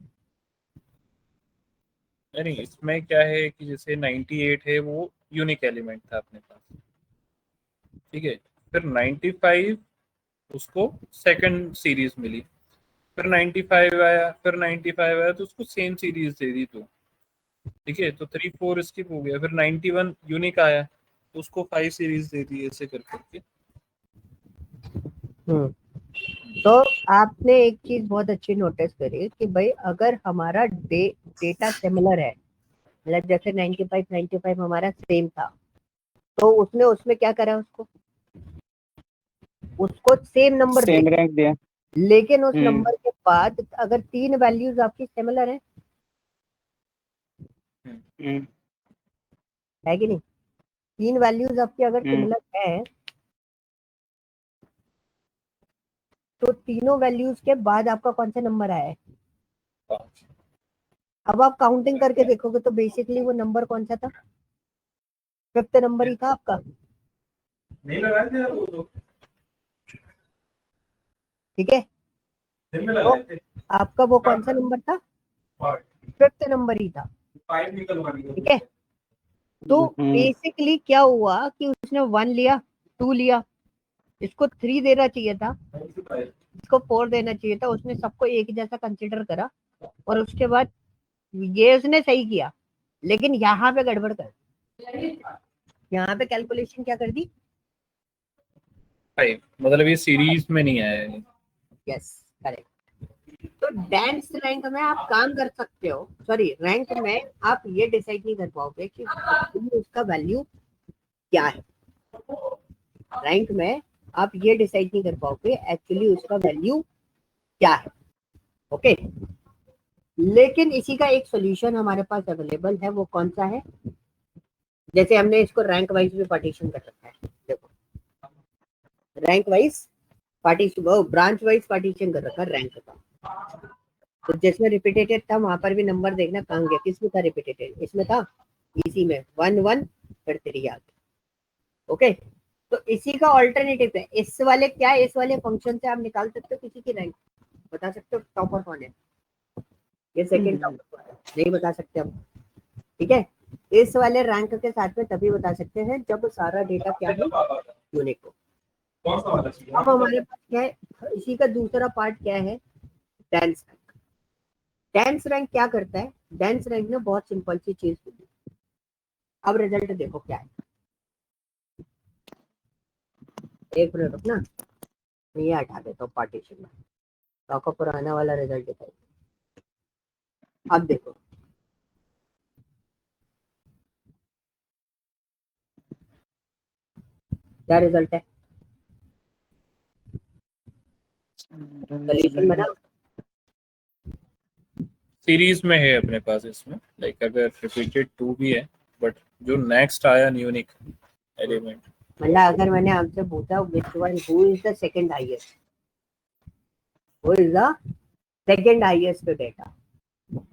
नहीं, इसमें क्या है कि जैसे 98 है वो यूनिक एलिमेंट था अपने पास, ठीक है। फिर 95 उसको सेकंड सीरीज मिली, फिर 95 आया, फिर 95 आया तो उसको सेम सीरीज दे दी तो, ठीक है। तो 3 4 स्किप हो गया, फिर 91 यूनिक आया तो उसको 5 सीरीज दे दी, ऐसे कर करके। तो आपने एक चीज बहुत अच्छी नोटिस करी कि भाई अगर हमारा डेटा सिमिलर है, मतलब जैसे 95 हमारा सेम था, तो उसने उसमें क्या करा, उसको सेम नंबर दे, सेम रैंक दिया। लेकिन उस हम्म नंबर के बाद अगर 3 वैल्यूज आपकी सिमिलर हम्म है कि नहीं, 3 वैल्यूज आपकी अगर हम्म सिमिलर है, तो तीनों वैल्यूज के बाद आपका कौन सा नंबर आया है। अब आप काउंटिंग करके देखोगे तो बेसिकली वो नंबर कौन सा था, 5th नंबर ही था आपका, नहीं लगाए थे वो तो, ठीक है। दिन में तो लगाए थे, आपका वो कौन सा नंबर था, 5th नंबर ही था, 5 निकलवानी ठीक है। तो हम्म बेसिकली क्या हुआ कि उसने 1 लिया, 2 लिया, इसको 3 देना चाहिए था, इसको 4 देना चाहिए था, उसने सबको एक जैसा कंसिडर करा, और उसके बाद ये उसने सही किया, लेकिन यहाँ पे गड़बड़ कर, यहाँ पे कैलकुलेशन क्या कर दी, 5, मतलब ये सीरीज में नहीं आया है। Yes correct. तो डेंस रैंक में आप काम कर सकते हो, सॉरी रैंक में आप ये डिसाइड नहीं कर पाओगे कि उसका वैल्यू क्या है। रैंक में आप ये डिसाइड नहीं कर पाओगे एक्चुअली उसका वैल्यू क्या है, ओके। लेकिन इसी का एक सॉल्यूशन हमारे पास अवेलेबल है, वो कौन सा है, जैसे हमने इसको रैंक वाइज भी पार्टीशन कर रखा है, देखो rank wise partition, branch wise partition कर रखा है रैंक का। तो जिसमें रिपीटेटेड था वहां पर भी नंबर देखना कहाँ गया, किसमें था रिपीटेटेड, इसमें था, इसी में 1 1 फिर 3 आ गया, ओके। तो इसी का ऑल्टरनेटिव है, इस वाले क्या है, इस वाले फंक्शन से आप निकाल सकते हो किसी की रैंक, बता सकते हो टॉपर कौन है, ये सेकंड टॉपर कौन है, नहीं बता सकते हम, ठीक है। इस वाले रैंक के साथ में तभी बता सकते हैं जब सारा डेटा क्या है, यूनिक हो। अब हमारे पास क्या है, इसी का दूसरा पार्ट क्या है, डेंस रैंक। डेंस रैंक क्या करता है, डेंस रैंक ने बहुत सिंपल सी चीज दी। अब रिजल्ट देखो क्या है, एक मिनट रुकना, ये हटा देता हूँ पार्टीशन में, तो आपको पुराना वाला रिजल्ट दिखाई। अब देखो क्या रिजल्ट है, सोल्यूशन बना, सीरीज में है अपने पास इसमें, लाइक अगर रिपीटेड 2 भी है, बट जो नेक्स्ट आया यूनिक एलिमेंट। मतलब अगर मैंने आपसे पूछा which one who is the second highest, who is the second highest data.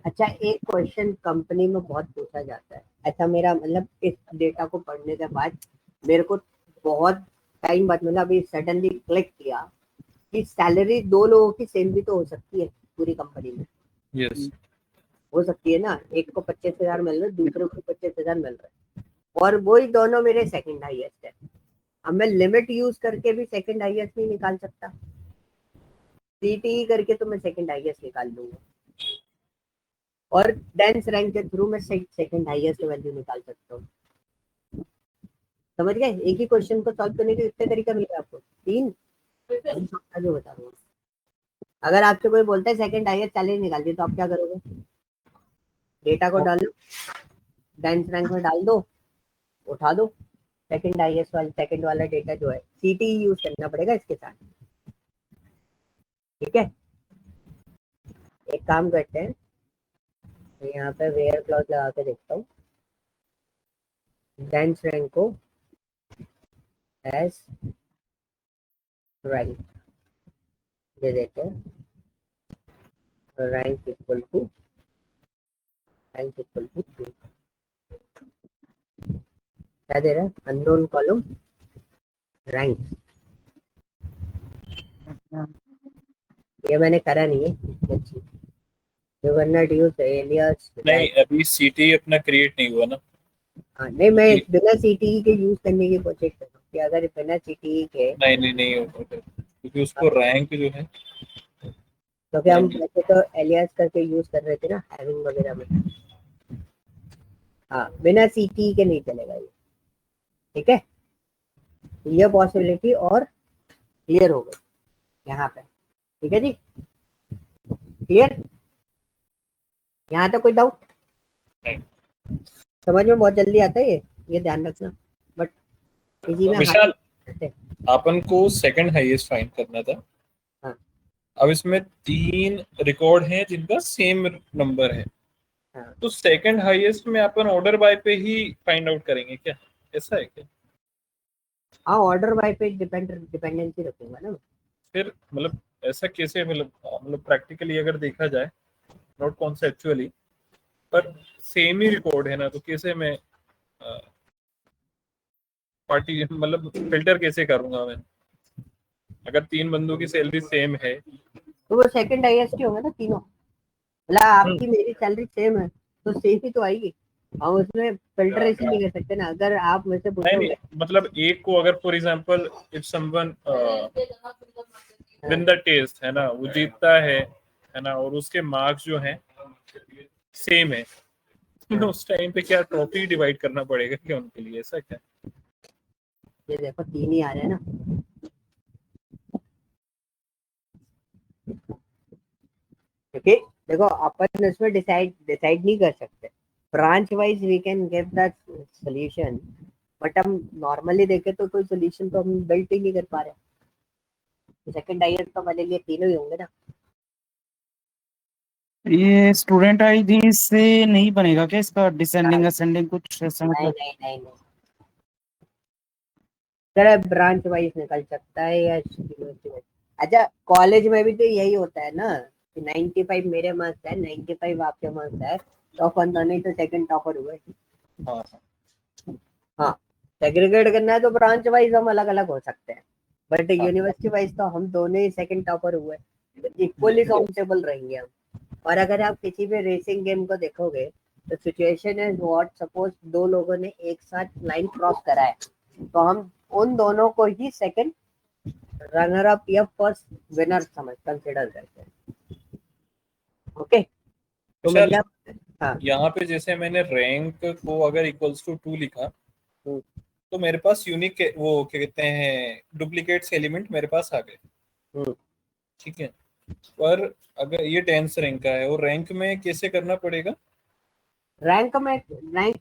अच्छा एक क्वेश्चन कंपनी में बहुत पूछा जाता है, ऐसा मेरा मतलब इस डेटा को पढ़ने के बाद मेरे को बहुत टाइम बाद मतलब अभी सडनली क्लिक किया कि सैलरी 2 लोगों की सेम भी तो हो सकती है पूरी कंपनी में, यस, हो सकती है ना, एक को 25,000 मिल रहे, दूसरे को 25,000 मिल रहे, और वही दोनों मेरे सेकंड हाईएस्ट है। अब मैं लिमिट यूज करके भी सेकंड हाईएस्ट नहीं निकाल सकता, सीटीई करके तो मैं सेकंड हाईएस्ट निकाल लूंगा, और डेंस रैंक के थ्रू मैं सेकंड हाईएस्ट वैल्यू निकाल सकता हूँ। समझ गए? एक ही क्वेश्चन को सॉल्व करने के कितने तरीका मिलेगा आपको? 3 जो बता रहा हूँ। अगर आपसे कोई बोलता है सेकंड हाईएस्ट चैलेंज निकाल दिए, तो आप क्या करोगे? डेटा को डाल लो, डेंस रैंक में डाल दो, उठा दो सेकंड हाईएस्ट वाला, सेकंड वाला डेटा जो है सीटीई यूज करना पड़ेगा इसके साथ। ठीक है, एक काम करते हैं, तो यहाँ पे वेयर क्लॉज लगा के देखता हूँ, डेंस रैंक को एज रैंक दे देते हैं, रैंक इक्वल टू 2। क्या दे रहा है? Unknown column rank. ये मैंने करा नहीं है, एलियास नहीं, अभी सीटी अपना क्रिएट नहीं हुआ ना। हाँ नहीं, मैं बिना सीटीई के यूज करने की कोशिश कर रहा हूँ कि अगर बिना सीटीई के नहीं होगा, क्योंकि उसको रैंक जो है, क्योंकि हम वैसे तो एलियास करके यूज कर रहे थे ना हैविंग वगैरह में। हाँ, बिना सीटीई के नहीं चलेगा ये। ठीक है, ये पॉसिबिलिटी और क्लियर हो गई यहाँ पे। ठीक है जी, क्लियर? यहाँ तो कोई डाउट? समझ में बहुत जल्दी आता है ये ध्यान रखना, बट इसी में विशाल अपन को सेकंड हाईएस्ट फाइंड करना था। हाँ। अब इसमें 3 रिकॉर्ड हैं जिनका सेम नंबर है। हाँ। तो सेकंड हाईएस्ट में अपन ऑर्डर बाय पे ही फाइंड आउट करेंगे क्या? ऐसा है क्या? हाँ, ऑर्डर बाय पे डिपेंडेंसी रखूंगा ना फिर मतलब ऐसा कैसे, मतलब प्रैक्टिकली अगर देखा जाए, नॉट कॉन्सेप्चुअली, पर सेम ही रिकॉर्ड है ना, तो कैसे मैं पार्टी मतलब फिल्टर कैसे करूंगा मैं? अगर 3 बंदों की सैलरी सेम है तो वो सेकंड हाईएस्ट ही होगा ना तीनों। मतलब आपकी मेरी सैलरी सेम है तो सेम ही तो आएगी, हम उसमें फिल्टर ऐसे नहीं कर सकते ना। अगर आप मुझसे पूछोगे, मतलब एक को अगर for example if someone win the test है ना, वो जीतता है ना, और उसके मार्क्स जो हैं सेम है, तो उस टाइम पे क्या ट्रॉफी डिवाइड करना पड़ेगा क्या उनके लिए? ऐसा क्या? ये देखो 3 ही आ रहे हैं ना। क्योंकि देखो अपन इसमें डिसाइड नहीं कर सकते, branch wise we can give that solution, but हम नॉर्मली देखें तो कोई सॉल्यूशन तो हम बिल्ट ही नहीं कर पा रहे। सेकंड हाईएस्ट तो हमारे लिए तीनों ही होंगे ना। ये स्टूडेंट आईडी से नहीं बनेगा क्या इसका? डिसेंडिंग असेंडिंग कुछ ऐसा नहीं मतलब? नहीं नहीं, सर ब्रांच वाइज निकल सकता है या यूनिवर्सिटी वाइज। अच्छा, कॉलेज में भी तो यही होता है ना कि 95 मेरे मार्क्स है, 95 आपके मार्क्स है, तो अपन दोनों ही तो सेकंड टॉपर हुए। हाँ, सेग्रीगेट करना है तो ब्रांच वाइज हम अलग अलग हो सकते हैं, बट यूनिवर्सिटी वाइज तो हम दोनों ही सेकंड टॉपर हुए, इक्वली काउंटेबल रहेंगे हम। और अगर आप किसी भी रेसिंग गेम को देखोगे तो सिचुएशन है व्हाट, सपोज 2 लोगों ने एक साथ लाइन क्रॉस करा है, तो हम उन दोनों को ही सेकंड रनर अप या फर्स्ट विनर समझ कंसिडर करते हैं। ओके, तो मतलब हाँ, यहाँ पे जैसे मैंने रैंक को अगर इक्वल्स टू 2 लिखा, तो मेरे पास यूनिक वो क्या कहते हैं, डुप्लीकेट्स एलिमेंट मेरे पास आ गए। ठीक है, पर अगर ये डेंस रैंक का है, और रैंक में कैसे करना पड़ेगा? रैंक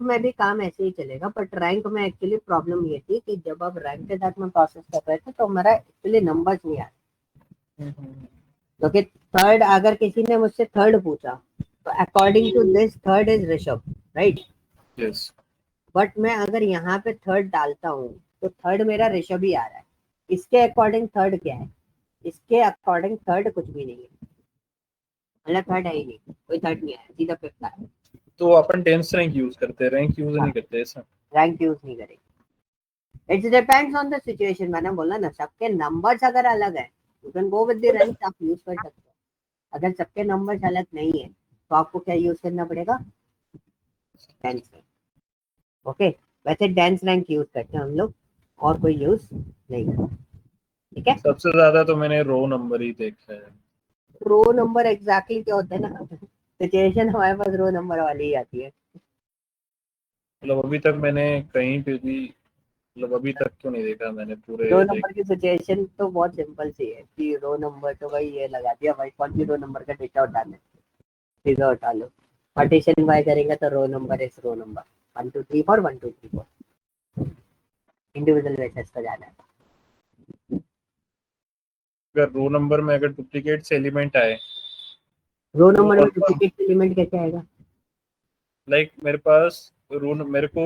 में भी काम ऐसे ही चलेगा, बट रैंक में एक्चुअली प्रॉब्लम ये थी कि जब आप रैंक के साथ में प्रोसेस कर रहे थे तो हमारा एक्चुअली नंबर्स नहीं आ रहे, क्योंकि थर्ड, अगर किसी ने मुझसे थर्ड पूछा तो according to this third is Rishabh, right? Yes. But मैं अगर यहाँ पे थर्ड डालता हूँ तो थर्ड मेरा ऋषभ ही आ रहा है, इसके अकॉर्डिंग थर्ड क्या है? इसके अकॉर्डिंग थर्ड कुछ भी नहीं है, मतलब थर्ड है ही नहीं, कोई थर्ड नहीं है, सीधा फिफ्थ है। तो अपन डेंस रैंक यूज करते हैं, रैंक यूज नहीं करते ऐसा? रैंक यूज नहीं करेंगे, it's depends on the situation. मैंने बोला ना, सबके नंबर्स अगर अलग है you can go with the rank, आप यूज कर सकते हो। अगर सबके नंबर्स अलग नहीं है तो तो आपको क्या यूज करना पड़ेगा, डेंस रैंक। ओके, वैसे डेंस रैंक यूज करते हैं हम लोग, और कोई यूज नहीं करते, ठीक है। सबसे ज्यादा तो मैंने रो नंबर ही देखा है। रो नंबर एग्जैक्टली क्या होता है ना, सिचुएशन हमारे पास रो नंबर वाली ही आती है। मतलब अभी तक मैंने कहीं पे भी, मतलब अभी तक तो नहीं देखा मैंने पूरे रो लाइक। नंबर की सिचुएशन तो बहुत सिंपल सी है कि रो नंबर तो भाई ये लगा दिया भाई, कौन सी रो नंबर का डेटा उठाना है, सीधा उठा लो। पार्टीशन बाय करेंगे तो row number is row number 1 2 3 4 1 2 3 4, individual basis पे जाना है। अगर रो नंबर में अगर डुप्लीकेट एलिमेंट आए रो तो नंबर में अपन, डुप्लीकेट एलिमेंट कैसे आएगा? लाइक मेरे पास मेरे को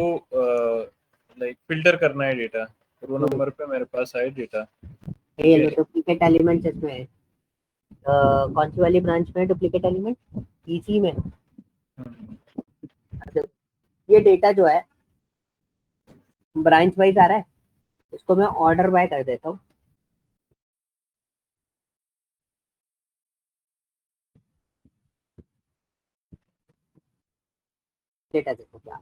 लाइक फिल्टर करना है डेटा, रो नंबर पे मेरे पास आए डेटा। ये ठीक है। लो डुप्लीकेट एलिमेंट इसमें है। कौन सी वाली ब्रांच में है डुप्लीकेट एलिमेंट? ईसी में। हम्म, अच्छा, ये डेटा जो है ब्रांच वाइज आ रहा है, इसको मैं ऑर्डर बाय कर देता हूँ। डेटा देखो क्या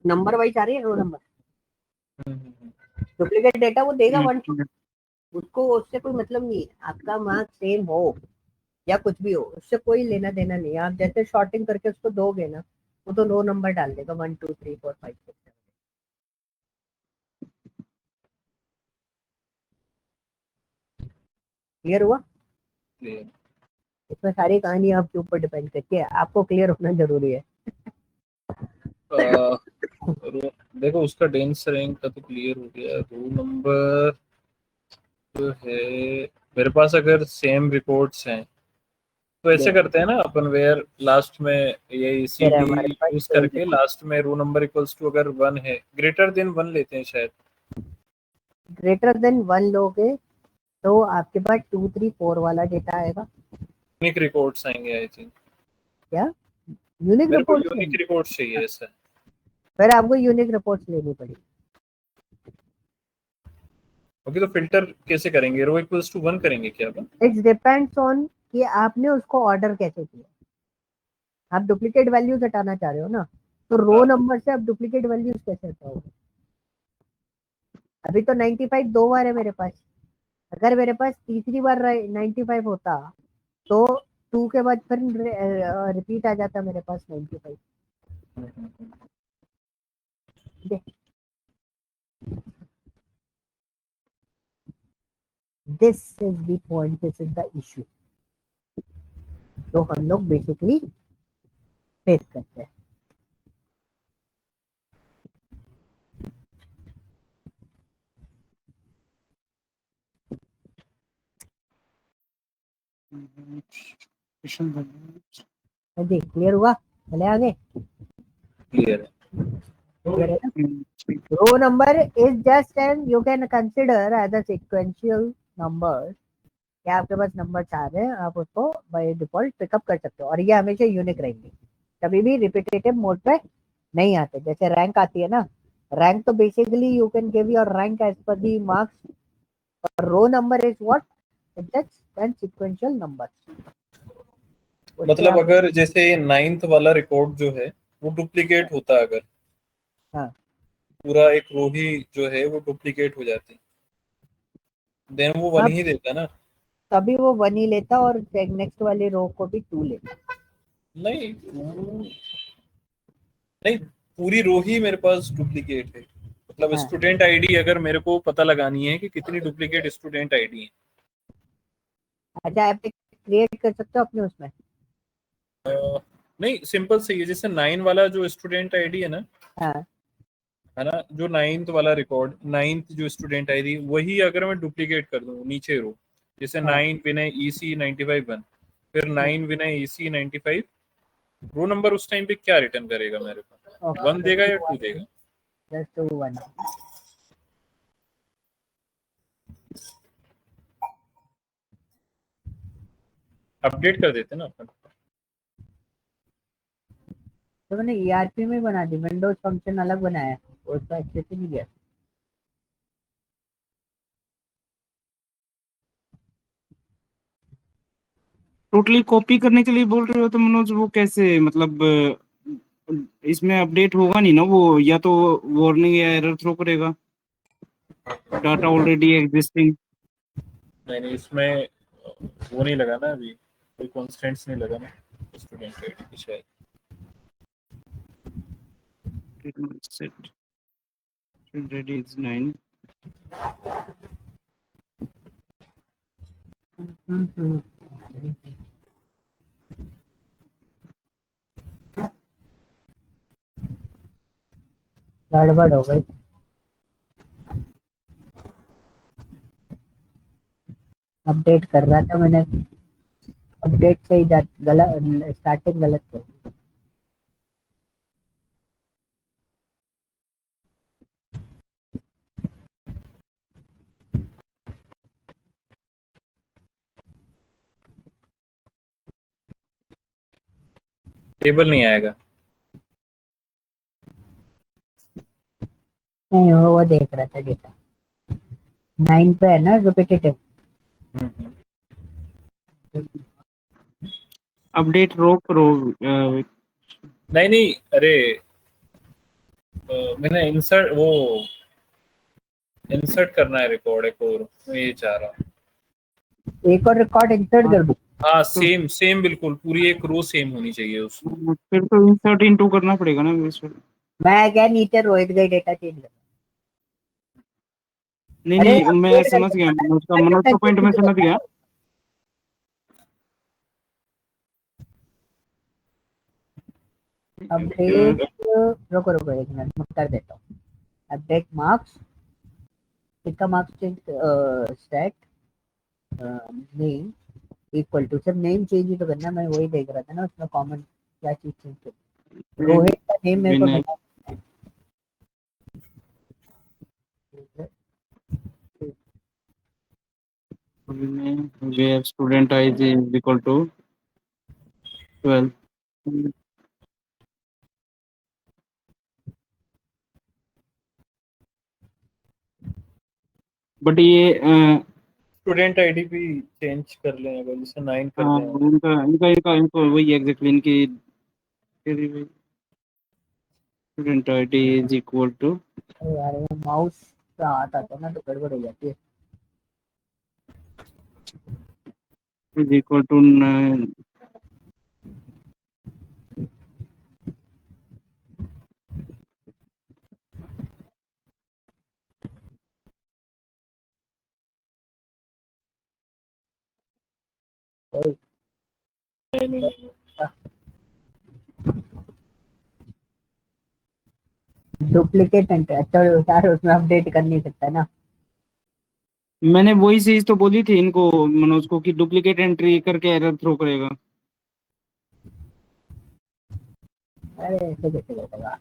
नंबर वाइज आ रही है, रो नंबर। हम्म। डुप्लीकेट डेटा वो देगा वन, हम्म, उसको उससे कोई मतलब नहीं है, आपका मार्क सेम हो या कुछ भी हो, उससे कोई लेना देना नहीं है। आप जैसे शॉर्टिंग करके उसको दोगे ना, वो तो रो नंबर डाल देगा 1 2 3 4 5 6 7। क्लियर हुआ? clear। इसमें सारी कहानी आपके ऊपर डिपेंड करती है, आपको क्लियर होना जरूरी है। अ, देखो उसका डेंस रैंक का तो क्लियर हो गया। रो नंबर जो है मेरे पास, अगर सेम रिकॉर्ड्स हैं तो ऐसे करते हैं ना अपन, वेयर लास्ट में ये फिर सीडी हमारे पास यूज सेम करके लास्ट में रो नंबर इक्वल्स टू अगर 1 है, ग्रेटर देन 1 लेते हैं शायद। ग्रेटर देन 1 लोगे तो आपके पास 2 3 4 वाला डेटा आएगा। यूनिक रिकॉर्ड्स आएंगे आई थिंक। क्या यूनिक मेरे को रिपोर्ट यूनिक लेनी? रिकॉर्ड्स चाहिए ऐसा। फिर आपको यूनिक रिपोर्ट लेनी पड़ेगी। ओके, तो फिल्टर कैसे करेंगे? रो इक्वल्स टू 1 करेंगे क्या अपन? इट्स डिपेंड्स ऑन कि आपने उसको ऑर्डर कैसे किया। आप डुप्लीकेट वैल्यूज हटाना चाह रहे हो ना, तो रो हाँ। नंबर से आप डुप्लीकेट वैल्यूज कैसे हटाओगे? अभी तो 95 दो बार है मेरे पास, अगर मेरे पास तीसरी बार 95 होता तो 2 के बाद फिर रिपीट आ जाता मेरे पास 95। This is the point, this is the issue तो हम लोग बेसिकली फेस करते हैं। देख क्लियर हुआ? चले आगे। क्लियर क्लियर है ना? Hmm, row number is just and you can consider as a sequential number. क्या आपके पास नंबर आ रहे हैं, आप उसको बाय डिफॉल्ट पिकअप कर सकते हो, और ये हमेशा यूनिक रहेंगे, कभी भी रिपीटेटिव मोड पे नहीं आते। जैसे रैंक आती है ना, रैंक तो basically you can give your rank as per the marks, और row number is what, it's an sequential number. उससे मतलब आप, अगर जैसे 9th वाला रिकॉर्ड जो है वो डुप्लीकेट होता है, अगर हाँ पूरा एक रो ही जो है वो डुप्लीकेट हो जाती, देन वो 1 अब ही देता ना? तभी वो 1 ही लेता और नेक्स्ट वाली रो को भी 2 लेता। नहीं नहीं, पूरी रो ही मेरे पास डुप्लीकेट है। मतलब हाँ स्टूडेंट आईडी अगर मेरे को पता लगानी है कि कितनी डुप्लीकेट स्टूडेंट आईडी है। अच्छा, आप क्रिएट कर सकते हो अपने उसमें। नहीं, सिंपल सही है। जैसे 9 वाला जो स्टूडेंट आईडी है ना, हाँ है ना, जो 9th वाला रिकॉर्ड, 9th जो स्टूडेंट आईडी वही अगर मैं डुप्लीकेट कर दूं नीचे रो, जैसे हाँ 9 विनय ईसी 95 1, फिर हम्म, 9 विनय ईसी 95, रो नंबर उस टाइम पे क्या रिटर्न करेगा मेरे को? ओके 1 देगा या 2 देगा? जस्ट 1। अपडेट कर देते ना अपन। तो मैंने ईआरपी में बना दी, विंडोज फंक्शन अलग बनाया है, उसका एक्सेस ही नहीं गया। टोटली कॉपी करने के लिए बोल रहे हो तो मनोज वो कैसे, मतलब इसमें अपडेट होगा नहीं ना वो, या तो वार्निंग या एरर थ्रो करेगा, डाटा ऑलरेडी एग्जिस्टिंग। नहीं नहीं, इसमें वो नहीं लगा ना, अभी कोई कॉन्स्टेंट्स नहीं लगा ना स्टूडेंट आईडी की शायद। Set ready is 9। गड़बड़ हो गई। अपडेट कर रहा था मैंने, अपडेट से ही गलत स्टार्टिंग गलत कर दी। टेबल नहीं आएगा। नहीं वो देख रहा था डेटा 9 पे है ना रिपीटेटिव। अपडेट रोक रो नहीं नहीं, अरे मैंने इंसर्ट करना है रिकॉर्ड एक और, मैं ये चाह रहा हूँ। एक और रिकॉर्ड इंसर्ट कर दूं? हाँ तो सेम सेम बिल्कुल, पूरी एक रो सेम होनी चाहिए उसमें। फिर तो इंसर्ट इनटू करना पड़ेगा ना इस पर। मैं क्या नीचे रोहित का डेटा चेंज कर। नहीं अरे नहीं, मैं अपडेट समझ गया मनोज का पॉइंट मैं समझ गया। अपडेट, रुको रुको एक मिनट मैं कर देता हूँ। अपडेट मार्क्स, कितना marks change, set name equal to, सब नेम चेंज ही तो करना है, मैं वही देख रहा था ना उसमें कॉमन क्या चीज चेंज करनी। रोहित का नेम मेरे को विनय मिला। where student id is equal to 12। But ये स्टूडेंट आईडी भी चेंज कर लें, अगर जैसे 9 कर दें। इनका इनका इनका इनको वही एग्जैक्टली इनकी student ID is equal to अरे यार ये माउस पे हाथ आता है ना तो गड़बड़ हो जाती है। Is equal to 9। नहीं नहीं नहीं, डुप्लीकेट एंट्री, अच्छा यार उसमें अपडेट कर नहीं सकता ना। मैंने वही चीज तो बोली थी इनको मनोज को कि डुप्लीकेट एंट्री करके एरर थ्रो करेगा। अरे ऐसे कैसे करेगा?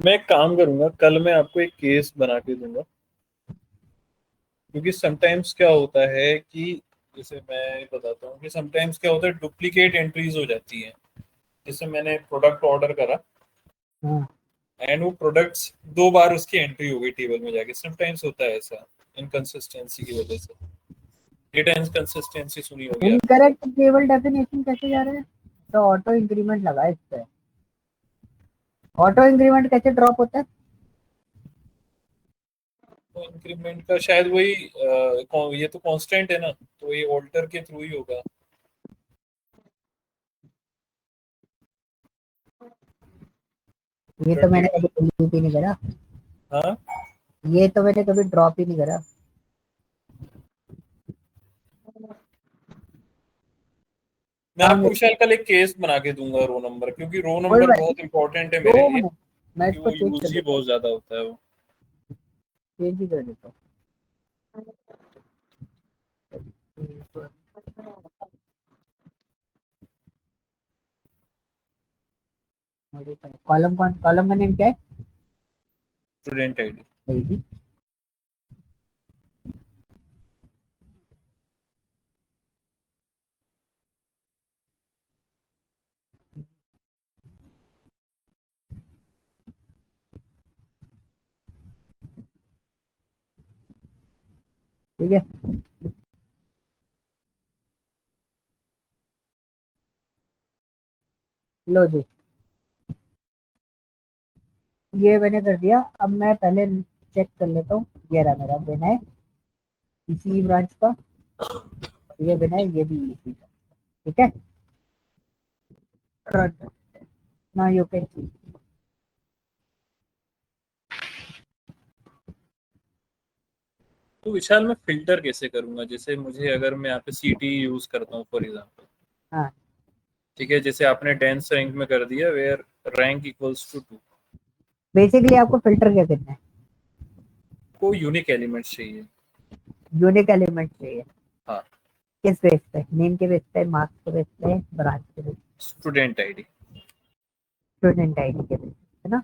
मैं एक काम करूंगा, कल मैं आपको एक केस बना के दूंगा, क्योंकि समटाइम्स क्या होता है कि, जैसे मैं बताता हूँ कि समटाइम्स क्या होता है, डुप्लीकेट एंट्रीज हो जाती हैं। जैसे मैंने प्रोडक्ट ऑर्डर करा हाँ। एंड वो प्रोडक्ट्स 2 बार उसकी एंट्री हो गई टेबल में जाके, समटाइम्स होता है ऐसा, इनकंसिस्टेंसी की वजह से। डेटा इनकंसिस्टेंसी सुनी होगी आपने। इनकरेक्ट टेबल डेफिनेशन कैसे जा रहा है? तो ऑटो इंक्रीमेंट लगा है इस पे। ऑटो इंक्रीमेंट कैसे ड्रॉप होता है? तो इंक्रीमेंट का शायद वही ये तो कांस्टेंट है ना, तो ये ऑल्टर के थ्रू ही होगा। ये तो मैंने कभी डिलीट ही नहीं करा। हाँ, ये तो मैंने कभी ड्रॉप ही नहीं करा। मैं हाँ आपको विशाल कल एक केस बना के दूंगा रो नंबर, क्योंकि रो कोई नंबर बात बहुत नहीं, इंपॉर्टेंट है मेरे दो लिए, मिनट मैं क्योंकि इसको वो चेंज कर यूज ही देता हूँ, बहुत ज्यादा होता है वो। चेंज ही कर देता हूँ। कॉलम का नेम क्या है? Student ID. सही। ठीक है। लो जी, ये मैंने कर दिया। अब मैं पहले चेक कर लेता हूँ। ये रहा मेरा विनय, इसी ब्रांच का। ये विनय, ये भी इसी का। ठीक है, ना यू कैन सी। तो विशाल मैं फिल्टर कैसे करूंगा? जैसे मुझे अगर मैं यहाँ पे सीटी यूज करता हूँ फॉर एग्जाम्पल, हाँ, ठीक है, जैसे आपने डेंस रैंक में कर दिया where rank equals to 2, basically आपको फिल्टर क्या करना है? को यूनिक एलिमेंट्स चाहिए। यूनिक एलिमेंट चाहिए। हाँ, किस बेस पे? नेम के बेस पे, मार्क्स के बेस पे, ब्रांच के बेस पे? Student ID. स्टूडेंट आईडी के बेस पे, है ना?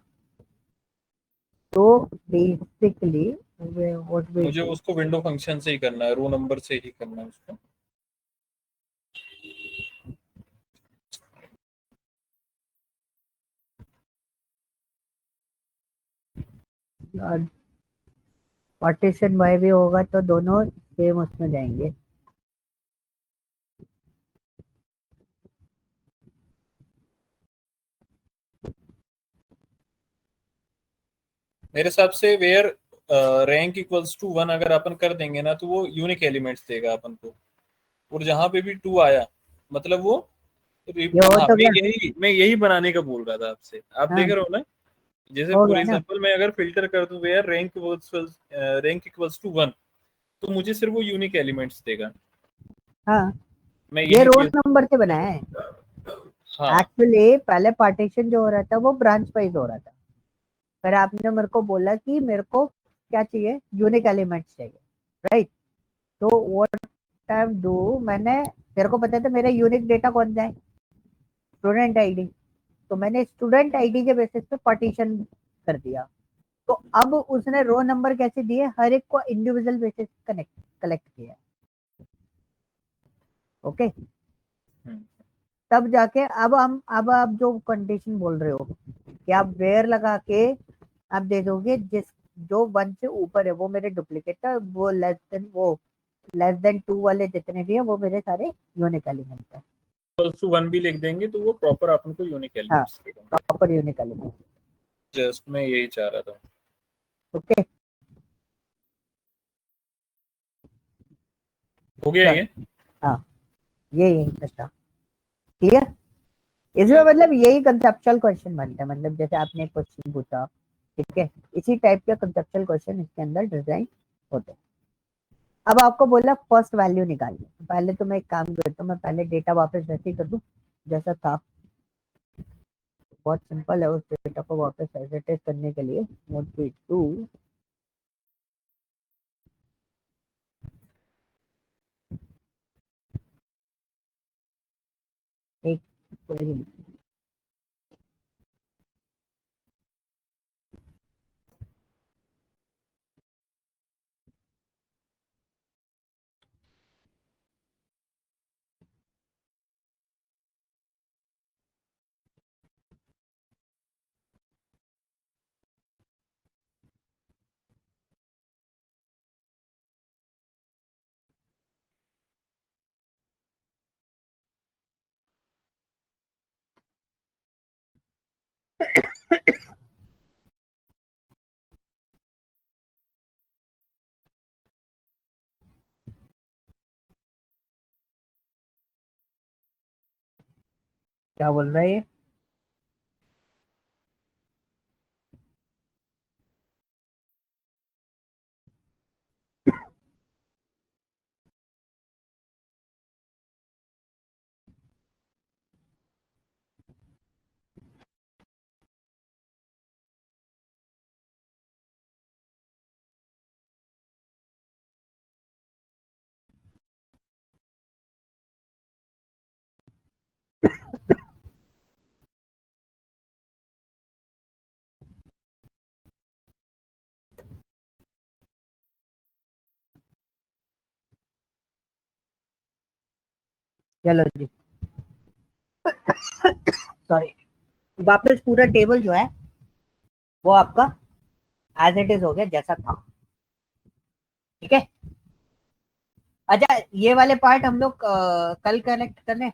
तो बेसिकली व्हाट वी मुझे डू, उसको विंडो फंक्शन से ही करना है, रो नंबर से ही करना है उसको। पार्टीशन बाय भी होगा तो दोनों सेम उसमें जाएंगे। मेरे हिसाब से वेयर रैंक इक्वल्स टू 1 अगर अपन कर देंगे ना, तो वो यूनिक एलिमेंट्स देगा अपन को। और जहां पे भी 2 आया, मतलब वो ये हो हाँ, तो मैं गया। यही बनाने का बोल रहा था आपसे, आप देख हाँ, रहे हो ना। जैसे हो फॉर गया ना। एग्जांपल मैं अगर फिल्टर कर दूं वेयर रैंक इक्वल्स टू 1, तो मुझे सिर्फ वो यूनिक एलिमेंट्स देगा। हाँ, मैं ये यही रोल केस। नंबर से बना है। हाँ, एक्चुअली पहले पार्टीशन जो हो रहा था वो ब्रांच वाइज हो रहा था। फिर आपने मेरे को बोला कि मेरे को क्या चाहिए? यूनिक एलिमेंट्स चाहिए, राइट? तो व्हाट टाइम डू, मैंने, तेरे को पता था मेरा यूनिक डेटा कौन सा है? Student ID. तो मैंने स्टूडेंट आईडी के बेसिस पे पार्टीशन कर दिया। तो अब उसने रो नंबर कैसे दिए? हर एक को इंडिविजुअल बेसिस कनेक्ट कलेक्ट किया। ओके, तब जाके अब आप जो कंडीशन बोल रहे हो कि आप वेयर लगा के आप दे दोगे, जिस जो 1 से ऊपर है वो मेरे डुप्लीकेट है, वो लेस देन 2 वाले जितने भी है वो मेरे सारे यूनिक एलिमेंट है। इक्वल्स टू 1 भी लिख देंगे तो वो प्रॉपर अपन को यूनिक हाँ, एलिमेंट्स देगा। Proper unique element. जस्ट मैं यही चाह रहा था। ओके, हो गया चल। ये। हाँ, ये यही था। ठीक है, इसमें ये मतलब यही कंसेप्चुअल क्वेश्चन बनता है। मतलब जैसे आपने एक क्वेश्चन पूछा, ठीक है, इसी टाइप के कंसेप्चुअल क्वेश्चन इसके अंदर डिजाइन होते हैं। अब आपको बोला फर्स्ट वैल्यू निकालिए। पहले तो मैं एक काम करता हूँ, मैं पहले डेटा वापस वैसे ही कर दूं जैसा था। बहुत सिंपल है, उस डेटा को वापस एज इट इज करने के लिए मोड पे टू। एक query। क्या बोल रहा है ये? चलो जी, सॉरी। वापस पूरा टेबल जो है वो आपका एज इट इज हो गया जैसा था। ठीक है, अच्छा, ये वाले पार्ट हम लोग कल कनेक्ट करने।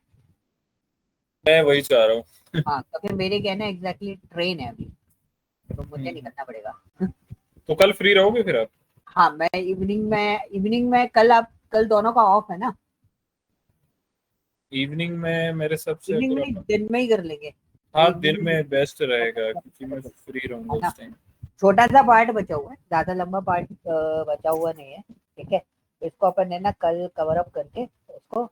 मैं वही चाह रहा हूँ। हाँ तो फिर मेरे क्या है ना एग्जैक्टली ट्रेन है अभी, तो मुझे निकलना पड़ेगा। तो कल फ्री रहोगे फिर आप? हाँ मैं इवनिंग में कल दोनों का ऑफ है ना? इवनिंग में मेरे सबसे इवनिंग अगर में अपन, दिन में ही कर लेंगे। हाँ एक दिन में बेस्ट रहेगा है क्योंकि मैं फ्री रहूंगा ना, उस टाइम। छोटा सा पार्ट बचा हुआ है, ज्यादा लंबा पार्ट बचा हुआ नहीं है, ठीक है। इसको अपन है ना कल कवर अप करके उसको